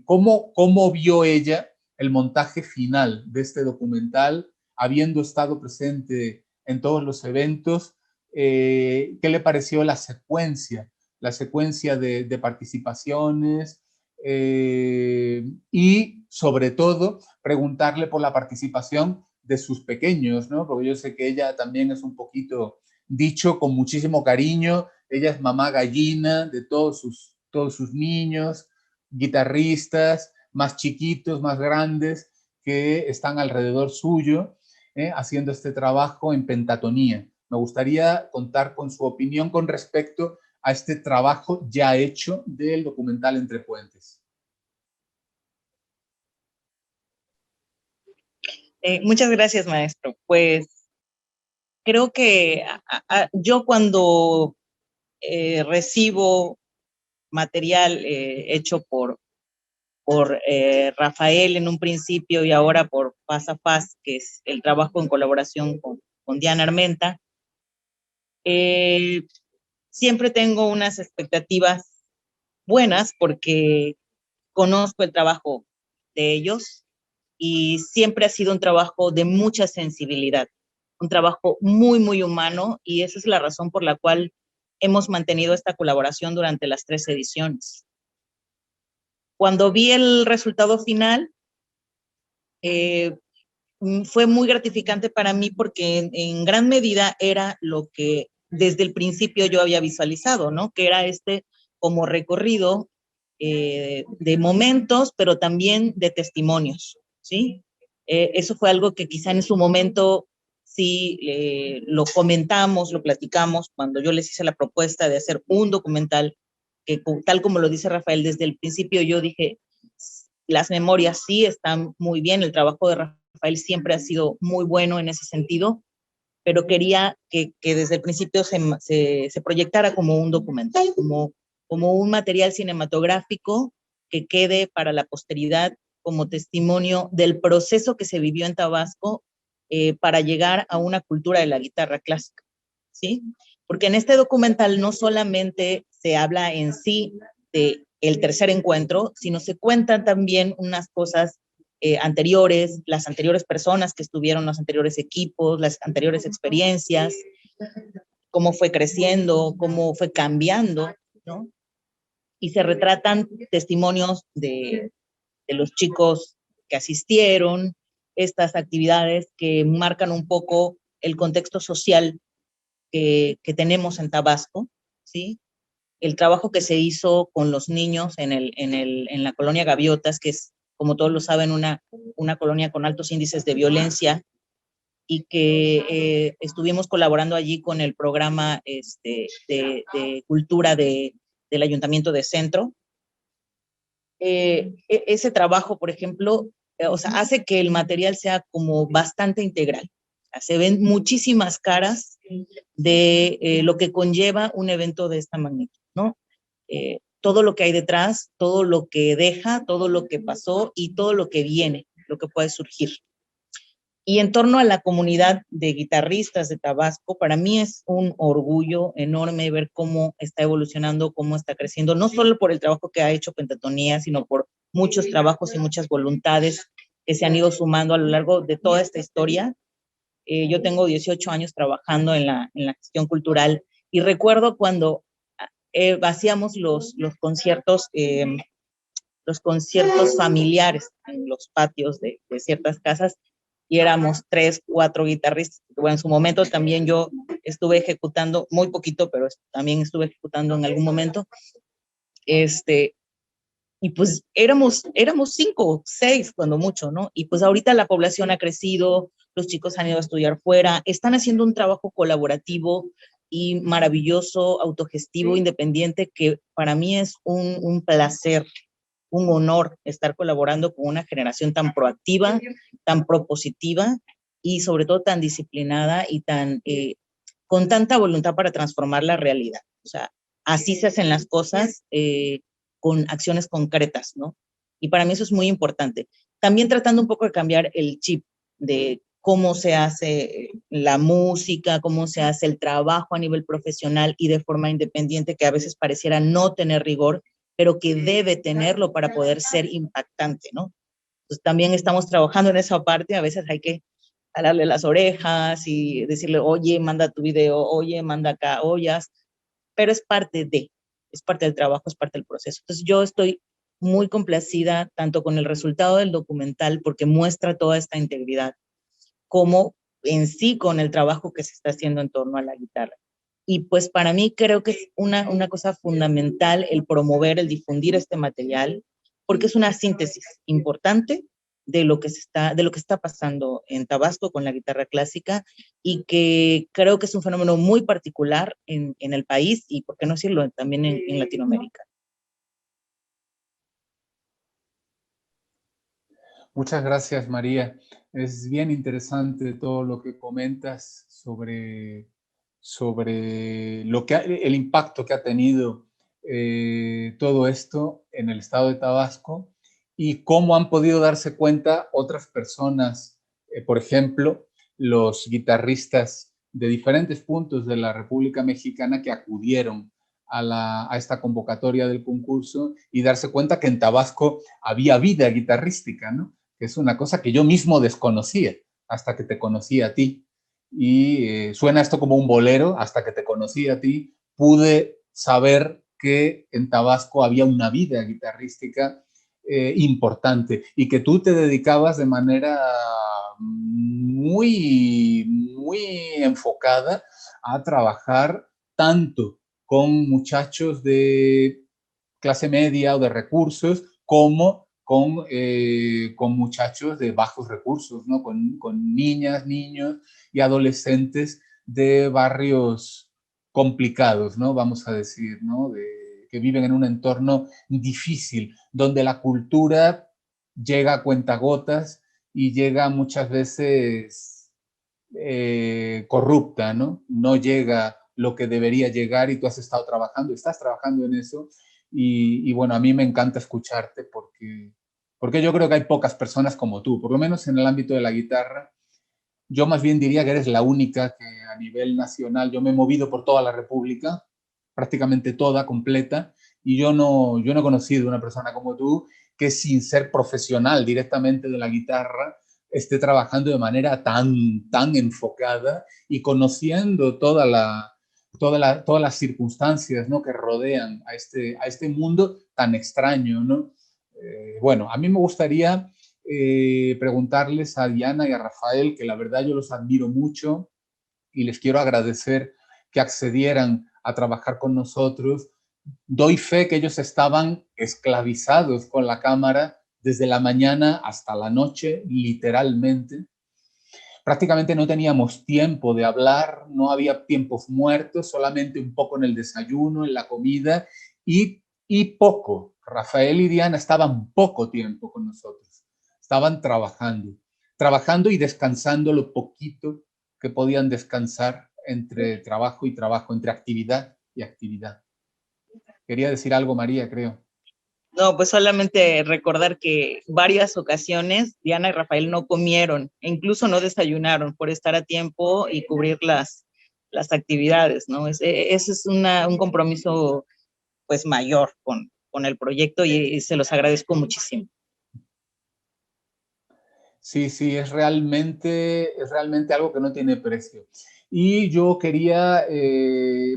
¿Cómo vio ella el montaje final de este documental, habiendo estado presente en todos los eventos? ¿Qué le pareció la secuencia de participaciones? Y sobre todo preguntarle por la participación de sus pequeños, ¿no? Porque yo sé que ella también es un poquito dicho con muchísimo cariño, ella es mamá gallina de todos sus niños, guitarristas, más chiquitos, más grandes, que están alrededor suyo, haciendo este trabajo en pentatonía. Me gustaría contar con su opinión con respecto a este trabajo ya hecho del documental Entre Puentes. Muchas gracias, maestro. Pues creo que yo cuando recibo material hecho por Rafael en un principio y ahora por Faz a Faz, que es el trabajo en colaboración con Diana Armenta, siempre tengo unas expectativas buenas porque conozco el trabajo de ellos y siempre ha sido un trabajo de mucha sensibilidad, un trabajo muy, muy humano, y esa es la razón por la cual hemos mantenido esta colaboración durante las 3 ediciones. Cuando vi el resultado final, fue muy gratificante para mí porque en gran medida era lo que desde el principio yo había visualizado, ¿no? Que era como recorrido de momentos, pero también de testimonios, ¿sí? Eso fue algo que quizá en su momento sí lo comentamos, lo platicamos, cuando yo les hice la propuesta de hacer un documental, que tal como lo dice Rafael, desde el principio yo dije, las memorias sí están muy bien, el trabajo de Rafael siempre ha sido muy bueno en ese sentido, pero quería que desde el principio se proyectara como un documental, como un material cinematográfico que quede para la posteridad como testimonio del proceso que se vivió en Tabasco para llegar a una cultura de la guitarra clásica, ¿sí? Porque en este documental no solamente se habla en sí de el tercer encuentro, sino se cuentan también unas cosas anteriores, las anteriores personas que estuvieron, los anteriores equipos, las anteriores experiencias, cómo fue creciendo, cómo fue cambiando, ¿no? Y se retratan testimonios de los chicos que asistieron, estas actividades que marcan un poco el contexto social que tenemos en Tabasco, ¿sí? El trabajo que se hizo con los niños en la colonia Gaviotas, que es, como todos lo saben, una colonia con altos índices de violencia, y que estuvimos colaborando allí con el programa de cultura del Ayuntamiento de Centro. Ese trabajo, por ejemplo, o sea, hace que el material sea como bastante integral. Se ven muchísimas caras de lo que conlleva un evento de esta magnitud, ¿no? Todo lo que hay detrás, todo lo que deja, todo lo que pasó y todo lo que viene, lo que puede surgir. Y en torno a la comunidad de guitarristas de Tabasco, para mí es un orgullo enorme ver cómo está evolucionando, cómo está creciendo, no solo por el trabajo que ha hecho Pentatonía, sino por muchos trabajos y muchas voluntades que se han ido sumando a lo largo de toda esta historia. Yo tengo 18 años trabajando en la gestión cultural y recuerdo cuando hacíamos los conciertos familiares en los patios de ciertas casas, y éramos 3, 4 guitarristas. Bueno, en su momento también yo estuve ejecutando, muy poquito, pero también estuve ejecutando en algún momento. Y pues éramos 5, 6 cuando mucho, ¿no? Y pues ahorita la población ha crecido, los chicos han ido a estudiar fuera, están haciendo un trabajo colaborativo y maravilloso, autogestivo, independiente, que para mí es un placer, un honor estar colaborando con una generación tan proactiva, tan propositiva y sobre todo tan disciplinada y con tanta voluntad para transformar la realidad. O sea, así se hacen las cosas con acciones concretas, ¿no? Y para mí eso es muy importante. También tratando un poco de cambiar el chip de cómo se hace la música, cómo se hace el trabajo a nivel profesional y de forma independiente, que a veces pareciera no tener rigor, pero que debe tenerlo para poder ser impactante, ¿no? Entonces también estamos trabajando en esa parte, a veces hay que jalarle las orejas y decirle, oye, manda tu video, oye, manda acá, ollas, pero es parte del trabajo, es parte del proceso. Entonces yo estoy muy complacida tanto con el resultado del documental porque muestra toda esta integridad, como en sí con el trabajo que se está haciendo en torno a la guitarra. Y pues para mí creo que es una cosa fundamental el promover, el difundir este material, porque es una síntesis importante de lo que está pasando en Tabasco con la guitarra clásica y que creo que es un fenómeno muy particular en el país y, por qué no decirlo, también en Latinoamérica. Muchas gracias, María. Es bien interesante todo lo que comentas sobre el impacto que ha tenido todo esto en el estado de Tabasco y cómo han podido darse cuenta otras personas, por ejemplo, los guitarristas de diferentes puntos de la República Mexicana que acudieron a esta convocatoria del concurso y darse cuenta que en Tabasco había vida guitarrística, ¿no? Que es una cosa que yo mismo desconocía hasta que te conocí a ti. Y suena esto como un bolero, hasta que te conocí a ti, pude saber que en Tabasco había una vida guitarrística importante y que tú te dedicabas de manera muy, muy enfocada a trabajar tanto con muchachos de clase media o de recursos como con muchachos de bajos recursos, ¿no? Con niñas, niños y adolescentes de barrios complicados, ¿no? Vamos a decir, ¿no? Que viven en un entorno difícil, donde la cultura llega a cuentagotas y llega muchas veces corrupta, ¿no? No llega lo que debería llegar y tú has estado trabajando, estás trabajando en eso y bueno, a mí me encanta escucharte porque yo creo que hay pocas personas como tú, por lo menos en el ámbito de la guitarra. Yo más bien diría que eres la única que a nivel nacional, yo me he movido por toda la República, prácticamente toda, completa, y yo no he conocido una persona como tú que sin ser profesional directamente de la guitarra esté trabajando de manera tan enfocada y conociendo todas las circunstancias, ¿no? Que rodean a este mundo tan extraño, ¿no? Bueno, a mí me gustaría preguntarles a Diana y a Rafael, que la verdad yo los admiro mucho y les quiero agradecer que accedieran a trabajar con nosotros. Doy fe que ellos estaban esclavizados con la cámara desde la mañana hasta la noche, literalmente. Prácticamente no teníamos tiempo de hablar, no había tiempos muertos, solamente un poco en el desayuno, en la comida y poco. Rafael y Diana estaban poco tiempo con nosotros, estaban trabajando y descansando lo poquito que podían descansar entre trabajo y trabajo, entre actividad y actividad. Quería decir algo, María, creo. No, pues solamente recordar que varias ocasiones Diana y Rafael no comieron, e incluso no desayunaron por estar a tiempo y cubrir las actividades, ¿no? Ese es un compromiso pues mayor con el proyecto y se los agradezco muchísimo. Sí, sí, es realmente algo que no tiene precio. Y yo quería,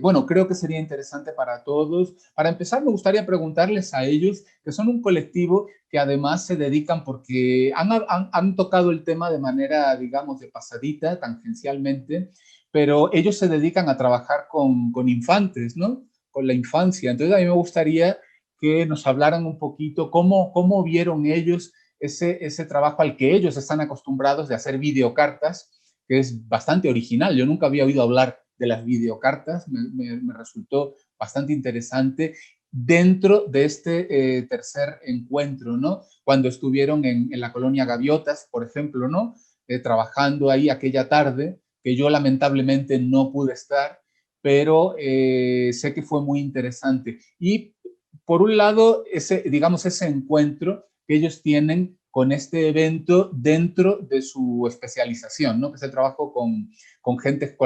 bueno, creo que sería interesante para todos. Para empezar, me gustaría preguntarles a ellos, que son un colectivo que además se dedican porque han tocado el tema de manera, digamos, de pasadita, tangencialmente, pero ellos se dedican a trabajar con infantes, ¿no? Con la infancia. Entonces, a mí me gustaría que nos hablaran un poquito cómo vieron ellos ese trabajo al que ellos están acostumbrados de hacer videocartas, que es bastante original. Yo nunca había oído hablar de las videocartas, me resultó bastante interesante dentro de este tercer encuentro, ¿no? Cuando estuvieron en la colonia Gaviotas, por ejemplo, ¿no? Trabajando ahí aquella tarde, que yo lamentablemente no pude estar, pero sé que fue muy interesante. Y por un lado, digamos, ese encuentro que ellos tienen con este evento dentro de su especialización, ¿no? Que es el trabajo con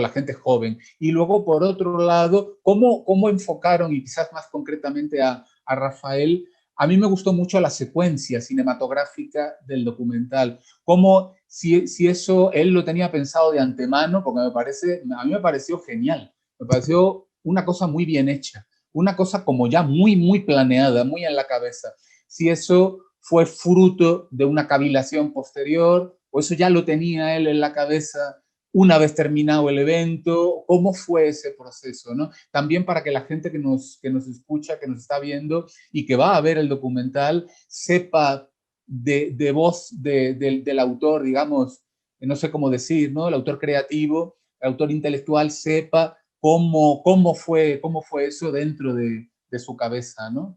la gente joven. Y luego, por otro lado, cómo enfocaron, y quizás más concretamente a Rafael, a mí me gustó mucho la secuencia cinematográfica del documental, como si eso él lo tenía pensado de antemano, porque a mí me pareció genial, me pareció una cosa muy bien hecha, una cosa como ya muy planeada, muy en la cabeza. Si eso fue fruto de una cavilación posterior, o eso ya lo tenía él en la cabeza una vez terminado el evento, cómo fue ese proceso, ¿no? También para que la gente que nos escucha, que nos está viendo y que va a ver el documental, sepa de voz del autor, digamos, no sé cómo decir, ¿no? El autor creativo, el autor intelectual, sepa cómo fue eso dentro de su cabeza, ¿no?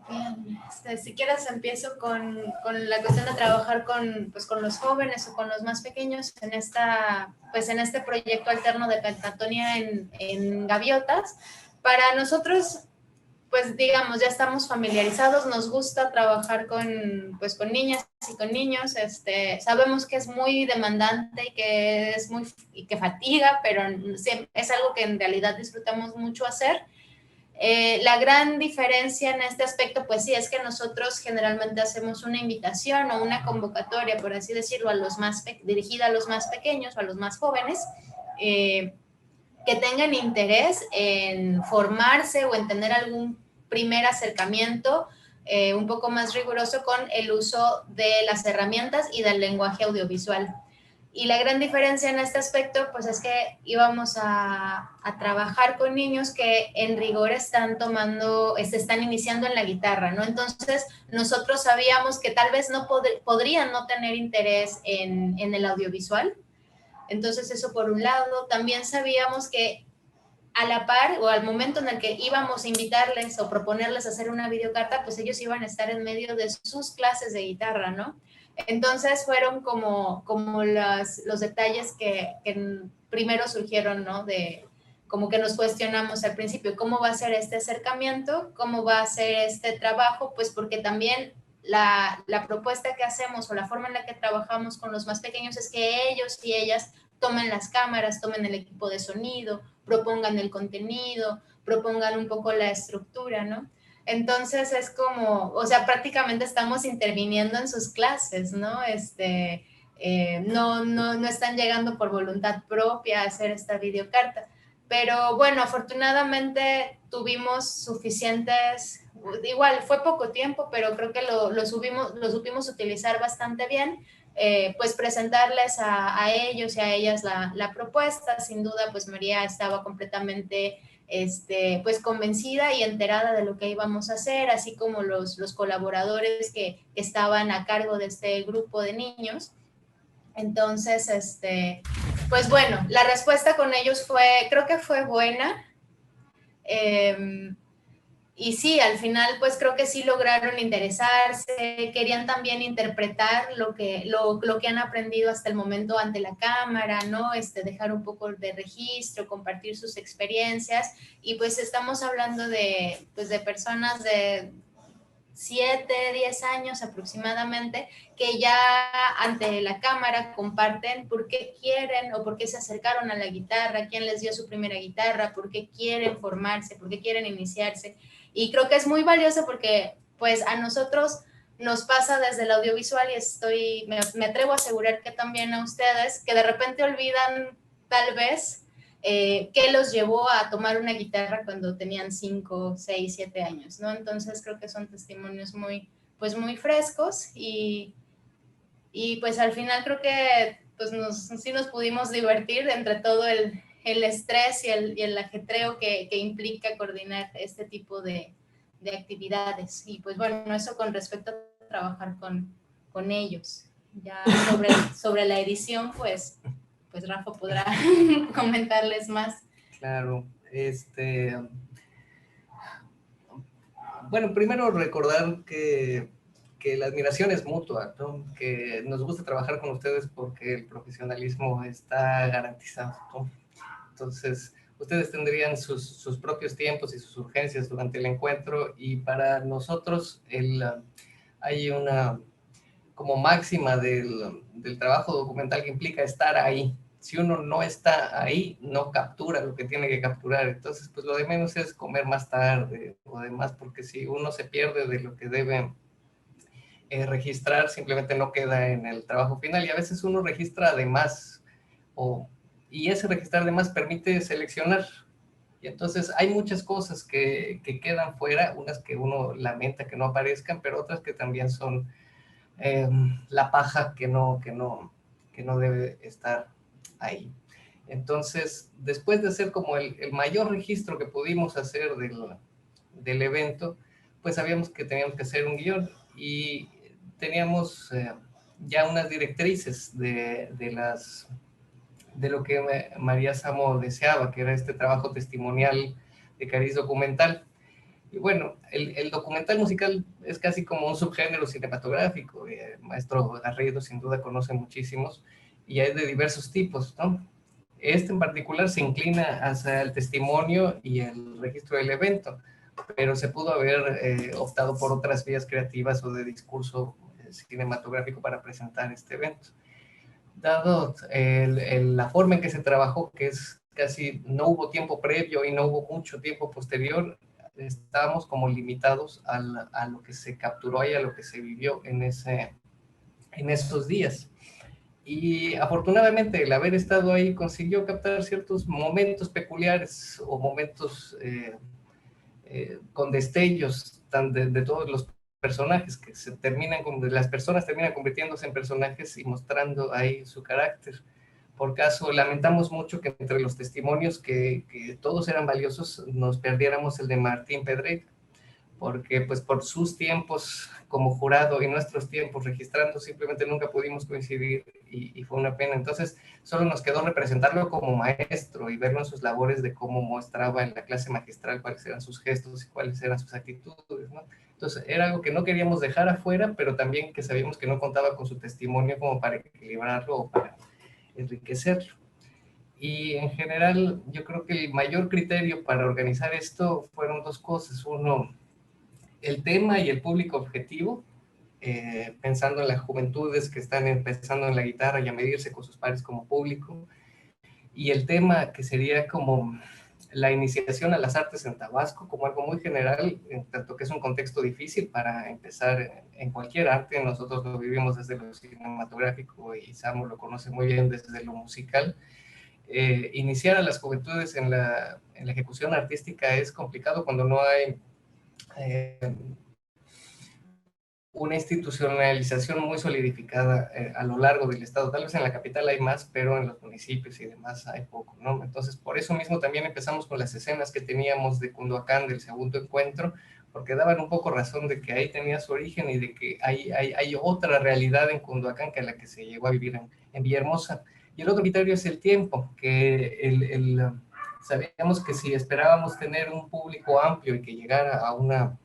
Bien, si quieres empiezo con la cuestión de trabajar con los jóvenes o con los más pequeños en este proyecto alterno de Pentatonia en Gaviotas. Para nosotros, pues digamos, ya estamos familiarizados, nos gusta trabajar con niñas y con niños, sabemos que es muy demandante y que fatiga, pero es algo que en realidad disfrutamos mucho hacer. La gran diferencia en este aspecto, pues sí, es que nosotros generalmente hacemos una invitación o una convocatoria, por así decirlo, dirigida a los más pequeños o a los más jóvenes, que tengan interés en formarse o en tener algún primer acercamiento un poco más riguroso con el uso de las herramientas y del lenguaje audiovisual. Y la gran diferencia en este aspecto, pues es que íbamos a trabajar con niños que en rigor están iniciando en la guitarra, ¿no? Entonces, nosotros sabíamos que tal vez podrían no tener interés en el audiovisual. Entonces, eso por un lado. También sabíamos que a la par o al momento en el que íbamos a invitarles o proponerles hacer una videocarta, pues ellos iban a estar en medio de sus clases de guitarra, ¿no? Entonces fueron como los detalles que primero surgieron, ¿no? Como que nos cuestionamos al principio, ¿cómo va a ser este acercamiento? ¿Cómo va a ser este trabajo? Pues porque también la propuesta que hacemos o la forma en la que trabajamos con los más pequeños es que ellos y ellas tomen las cámaras, tomen el equipo de sonido, propongan el contenido, propongan un poco la estructura, ¿no? Entonces es como, o sea, prácticamente estamos interviniendo en sus clases, ¿no? No están llegando por voluntad propia a hacer esta videocarta. Pero bueno, afortunadamente tuvimos suficientes, igual fue poco tiempo, pero creo que lo supimos utilizar bastante bien. Pues presentarles a ellos y a ellas la propuesta. Sin duda, pues María estaba completamente pues convencida y enterada de lo que íbamos a hacer, así como los colaboradores que estaban a cargo de este grupo de niños. Entonces, pues bueno, la respuesta con ellos creo que fue buena. Y sí, al final pues creo que sí lograron interesarse, querían también interpretar lo que han aprendido hasta el momento ante la cámara, ¿no? Dejar un poco de registro, compartir sus experiencias, y pues estamos hablando de personas de 7, 10 años aproximadamente, que ya ante la cámara comparten por qué quieren o por qué se acercaron a la guitarra, quién les dio su primera guitarra, por qué quieren formarse, por qué quieren iniciarse. Y creo que es muy valioso porque pues a nosotros nos pasa desde el audiovisual, y me atrevo a asegurar que también a ustedes, que de repente olvidan tal vez qué los llevó a tomar una guitarra cuando tenían 5, 6, 7 años, ¿no? Entonces creo que son testimonios muy frescos, y pues al final creo que pues sí nos pudimos divertir entre todo el estrés y el ajetreo que implica coordinar este tipo de actividades. Y pues bueno, eso con respecto a trabajar con ellos. Ya sobre la edición, pues Rafa podrá comentarles más. Claro, bueno, primero recordar que la admiración es mutua, ¿no? Que nos gusta trabajar con ustedes porque el profesionalismo está garantizado, ¿no? Entonces, ustedes tendrían sus propios tiempos y sus urgencias durante el encuentro, y para nosotros hay una como máxima del trabajo documental que implica estar ahí. Si uno no está ahí, no captura lo que tiene que capturar. Entonces, pues lo de menos es comer más tarde o demás, porque si uno se pierde de lo que debe registrar, simplemente no queda en el trabajo final. Y a veces uno registra además, y ese registrar además permite seleccionar. Y entonces hay muchas cosas que quedan fuera, unas que uno lamenta que no aparezcan, pero otras que también son la paja que no debe estar ahí. Entonces, después de hacer como el mayor registro que pudimos hacer del evento, pues sabíamos que teníamos que hacer un guión, y teníamos ya unas directrices de lo que María Samo deseaba, que era este trabajo testimonial de cariz documental. Y bueno, el documental musical es casi como un subgénero cinematográfico. Maestro Garrido sin duda conoce muchísimos, y hay de diversos tipos, ¿no? Este en particular se inclina hacia el testimonio y el registro del evento, pero se pudo haber optado por otras vías creativas o de discurso cinematográfico para presentar este evento. Dado la forma en que se trabajó, que es casi no hubo tiempo previo y no hubo mucho tiempo posterior, estábamos como limitados a lo que se capturó y a lo que se vivió en esos días. Y afortunadamente el haber estado ahí consiguió captar ciertos momentos peculiares o momentos con destellos de todos los personajes que las personas terminan convirtiéndose en personajes y mostrando ahí su carácter. Por caso, lamentamos mucho que entre los testimonios que todos eran valiosos, nos perdiéramos el de Martín Pedreira, porque pues por sus tiempos como jurado y nuestros tiempos registrando simplemente nunca pudimos coincidir, y fue una pena. Entonces solo nos quedó representarlo como maestro y verlo en sus labores de cómo mostraba en la clase magistral cuáles eran sus gestos y cuáles eran sus actitudes, ¿no? Entonces era algo que no queríamos dejar afuera, pero también que sabíamos que no contaba con su testimonio como para equilibrarlo o para enriquecerlo. Y en general yo creo que el mayor criterio para organizar esto fueron dos cosas. Uno, el tema y el público objetivo, pensando en las juventudes que están empezando en la guitarra y a medirse con sus pares como público, y el tema que sería como la iniciación a las artes en Tabasco, como algo muy general, en tanto que es un contexto difícil para empezar en cualquier arte. Nosotros lo vivimos desde lo cinematográfico y Samu lo conoce muy bien desde lo musical. Iniciar a las juventudes en la ejecución artística es complicado cuando no hay una institucionalización muy solidificada a lo largo del estado. Tal vez en la capital hay más, pero en los municipios y demás hay poco, ¿no? Entonces, por eso mismo también empezamos con las escenas que teníamos de Cunduacán del segundo encuentro, porque daban un poco razón de que ahí tenía su origen y de que hay otra realidad en Cunduacán que la que se llegó a vivir en Villahermosa. Y el otro criterio es el tiempo, que sabíamos que si esperábamos tener un público amplio y que llegara a un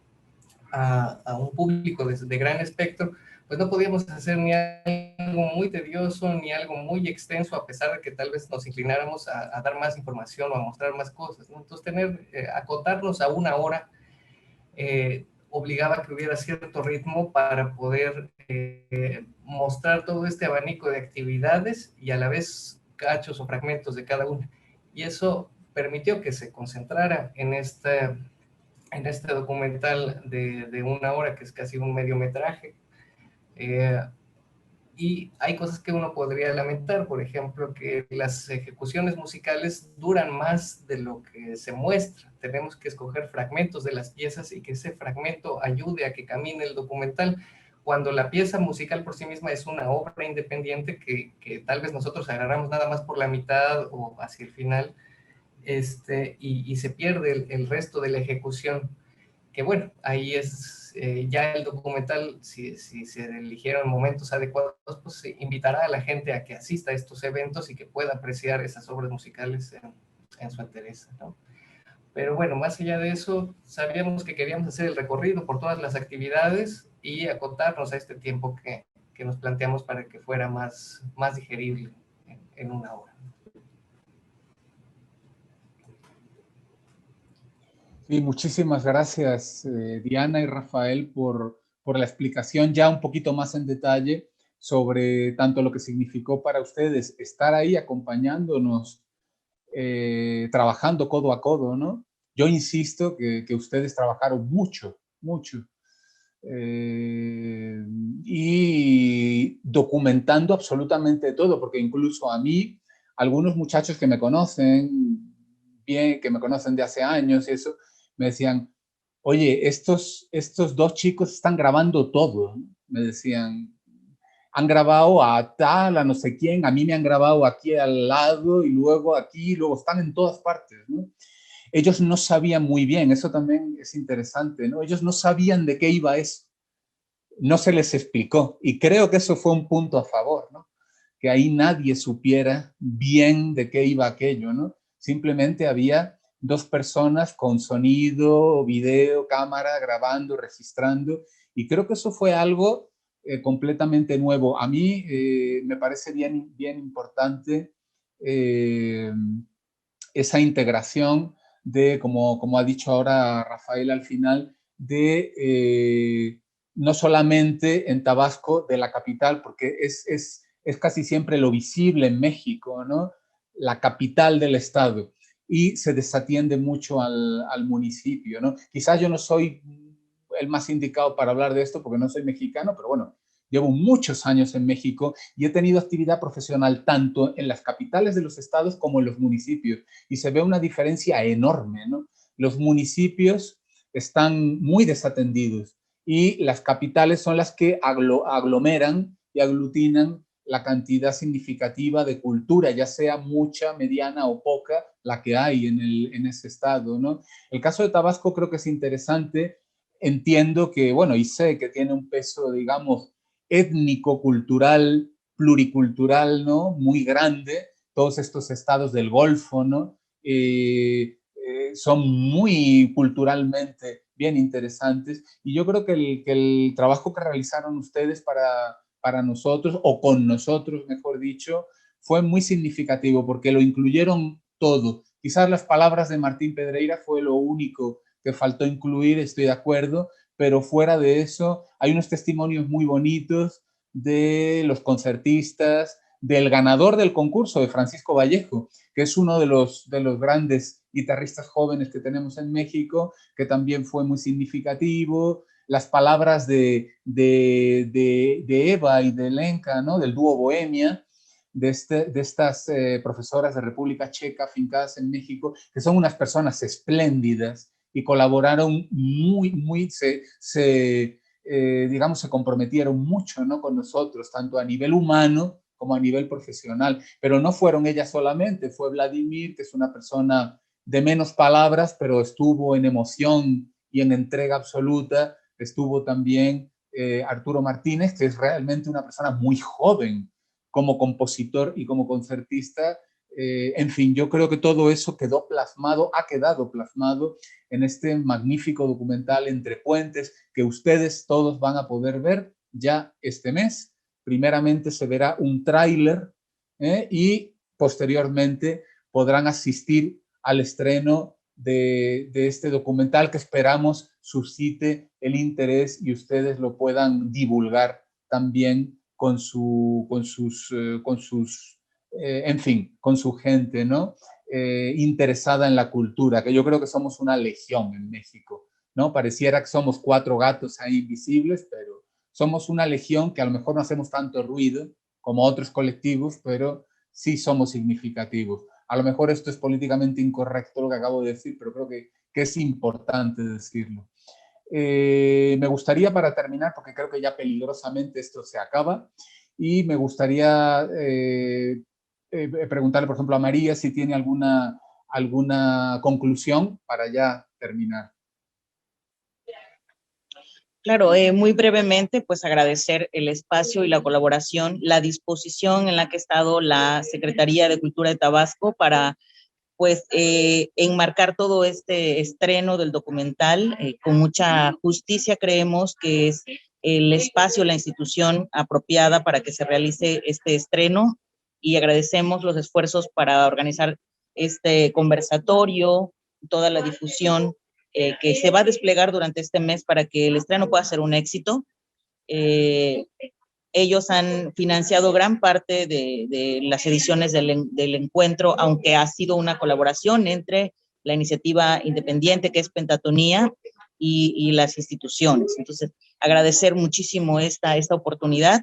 público de gran espectro, pues no podíamos hacer ni algo muy tedioso ni algo muy extenso, a pesar de que tal vez nos inclináramos a dar más información o a mostrar más cosas, ¿no? Entonces acotarnos a una hora obligaba a que hubiera cierto ritmo para poder mostrar todo este abanico de actividades y a la vez cachos o fragmentos de cada una. Y eso permitió que se concentrara en este documental de una hora, que es casi un mediometraje. Y hay cosas que uno podría lamentar, por ejemplo, que las ejecuciones musicales duran más de lo que se muestra. Tenemos que escoger fragmentos de las piezas y que ese fragmento ayude a que camine el documental, cuando la pieza musical por sí misma es una obra independiente que tal vez nosotros agarramos nada más por la mitad o hacia el final, y se pierde el resto de la ejecución. Que bueno, ahí es ya el documental, si se eligieron momentos adecuados, pues invitará a la gente a que asista a estos eventos y que pueda apreciar esas obras musicales en su entereza, ¿no? Pero bueno, más allá de eso, sabíamos que queríamos hacer el recorrido por todas las actividades y acotarnos a este tiempo que nos planteamos para que fuera más digerible en una hora. Sí, muchísimas gracias, Diana y Rafael, por la explicación ya un poquito más en detalle sobre tanto lo que significó para ustedes estar ahí acompañándonos, trabajando codo a codo, ¿no? Yo insisto que ustedes trabajaron mucho, mucho, y documentando absolutamente todo, porque incluso a mí, algunos muchachos que me conocen bien, que me conocen de hace años y eso, me decían, oye, estos dos chicos están grabando todo, ¿no? Me decían, han grabado a tal, a no sé quién, a mí me han grabado aquí al lado y luego aquí, luego están en todas partes, ¿no? Ellos no sabían muy bien, eso también es interesante, ¿no? Ellos no sabían de qué iba eso, no se les explicó y creo que eso fue un punto a favor, ¿no? Que ahí nadie supiera bien de qué iba aquello, ¿no? Simplemente había dos personas con sonido, video, cámara, grabando, registrando, y creo que eso fue algo completamente nuevo. A mí me parece bien, bien importante eh, esa integración de, como ha dicho ahora Rafael al final, de no solamente en Tabasco, de la capital, porque es casi siempre lo visible en México, ¿no? La capital del estado, y se desatiende mucho al municipio, ¿no? Quizás yo no soy el más indicado para hablar de esto porque no soy mexicano, pero bueno, llevo muchos años en México y he tenido actividad profesional tanto en las capitales de los estados como en los municipios, y se ve una diferencia enorme, ¿no? Los municipios están muy desatendidos y las capitales son las que aglomeran y aglutinan la cantidad significativa de cultura, ya sea mucha, mediana o poca, la que hay en ese estado, ¿no? El caso de Tabasco creo que es interesante. Entiendo que, bueno, y sé que tiene un peso, digamos, étnico, cultural, pluricultural, ¿no? Muy grande. Todos estos estados del Golfo, ¿no? Son muy culturalmente bien interesantes, y yo creo que el trabajo que realizaron ustedes para nosotros, o con nosotros, mejor dicho, fue muy significativo porque lo incluyeron todo. Quizás las palabras de Martín Pedreira fue lo único que faltó incluir, estoy de acuerdo, pero fuera de eso hay unos testimonios muy bonitos de los concertistas, del ganador del concurso, de Francisco Vallejo, que es uno de los grandes guitarristas jóvenes que tenemos en México, que también fue muy significativo. Las palabras de Eva y de Lenka, ¿no? Del dúo Bohemia, de estas profesoras de República Checa afincadas en México, que son unas personas espléndidas y colaboraron muy, digamos, se comprometieron mucho, ¿no? Con nosotros, tanto a nivel humano como a nivel profesional. Pero no fueron ellas solamente, fue Vladimir, que es una persona de menos palabras, pero estuvo en emoción y en entrega absoluta. Estuvo también Arturo Martínez, que es realmente una persona muy joven como compositor y como concertista. En fin, yo creo que todo eso quedó plasmado, ha quedado plasmado en este magnífico documental Entre Puentes, que ustedes todos van a poder ver ya este mes. Primeramente se verá un tráiler y posteriormente podrán asistir al estreno de este documental, que esperamos suscite el interés y ustedes lo puedan divulgar también con sus en fin, con su gente, ¿no? Interesada en la cultura, que yo creo que somos una legión en México, ¿no? Pareciera que somos cuatro gatos ahí invisibles, pero somos una legión que a lo mejor no hacemos tanto ruido como otros colectivos, pero sí somos significativos. A lo mejor esto es políticamente incorrecto lo que acabo de decir, pero creo que es importante decirlo. Me gustaría, para terminar, porque creo que ya peligrosamente esto se acaba, y me gustaría preguntarle, por ejemplo, a María si tiene alguna conclusión para ya terminar. Claro, muy brevemente, pues agradecer el espacio y la colaboración, la disposición en la que ha estado la Secretaría de Cultura de Tabasco para pues enmarcar todo este estreno del documental. Con mucha justicia creemos que es el espacio, la institución apropiada para que se realice este estreno, y agradecemos los esfuerzos para organizar este conversatorio, toda la difusión que se va a desplegar durante este mes para que el estreno pueda ser un éxito. Ellos han financiado gran parte de las ediciones del encuentro, aunque ha sido una colaboración entre la iniciativa independiente que es Pentatonía y las instituciones. Entonces, agradecer muchísimo esta oportunidad,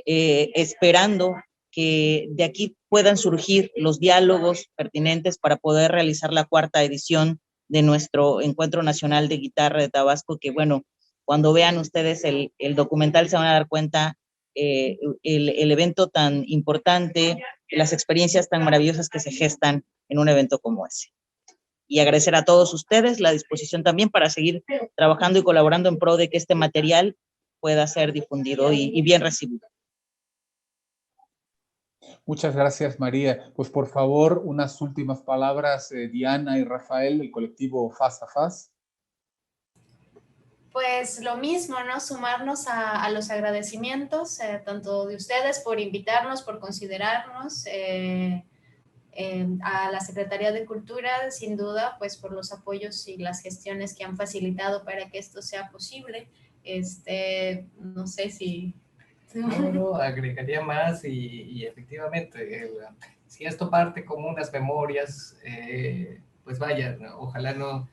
esperando que de aquí puedan surgir los diálogos pertinentes para poder realizar la 4ª edición de nuestro Encuentro Nacional de Guitarra de Tabasco, que bueno, cuando vean ustedes el documental se van a dar cuenta el evento tan importante, las experiencias tan maravillosas que se gestan en un evento como ese. Y agradecer a todos ustedes la disposición también para seguir trabajando y colaborando en pro de que este material pueda ser difundido y bien recibido. Muchas gracias, María. Pues por favor, unas últimas palabras, Diana y Rafael, del colectivo Faz a Faz. Pues lo mismo, ¿no? Sumarnos a los agradecimientos, tanto de ustedes por invitarnos, por considerarnos, a la Secretaría de Cultura, sin duda, pues por los apoyos y las gestiones que han facilitado para que esto sea posible. No sé si... No, agregaría más y efectivamente, si esto parte como unas memorias, pues vaya, ojalá no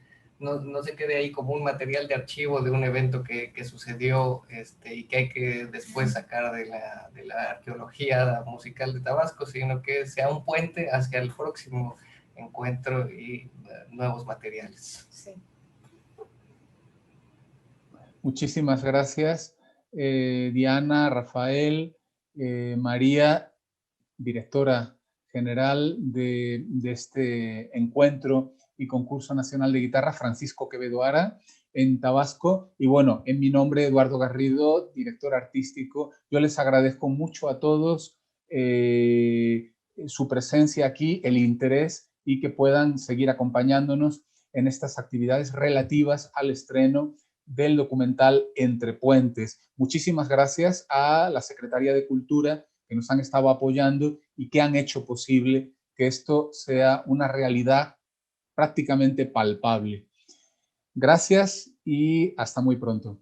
se quede ahí como un material de archivo de un evento que sucedió y que hay que después sacar de la arqueología musical de Tabasco, sino que sea un puente hacia el próximo encuentro y nuevos materiales. Sí. Muchísimas gracias, Diana, Rafael, María, directora general de este encuentro y concurso nacional de guitarra Francisco Quevedo Ara en Tabasco. Y bueno, en mi nombre, Eduardo Garrido, director artístico, yo les agradezco mucho a todos su presencia aquí, el interés y que puedan seguir acompañándonos en estas actividades relativas al estreno del documental Entre Puentes. Muchísimas gracias a la Secretaría de Cultura que nos han estado apoyando y que han hecho posible que esto sea una realidad prácticamente palpable. Gracias y hasta muy pronto.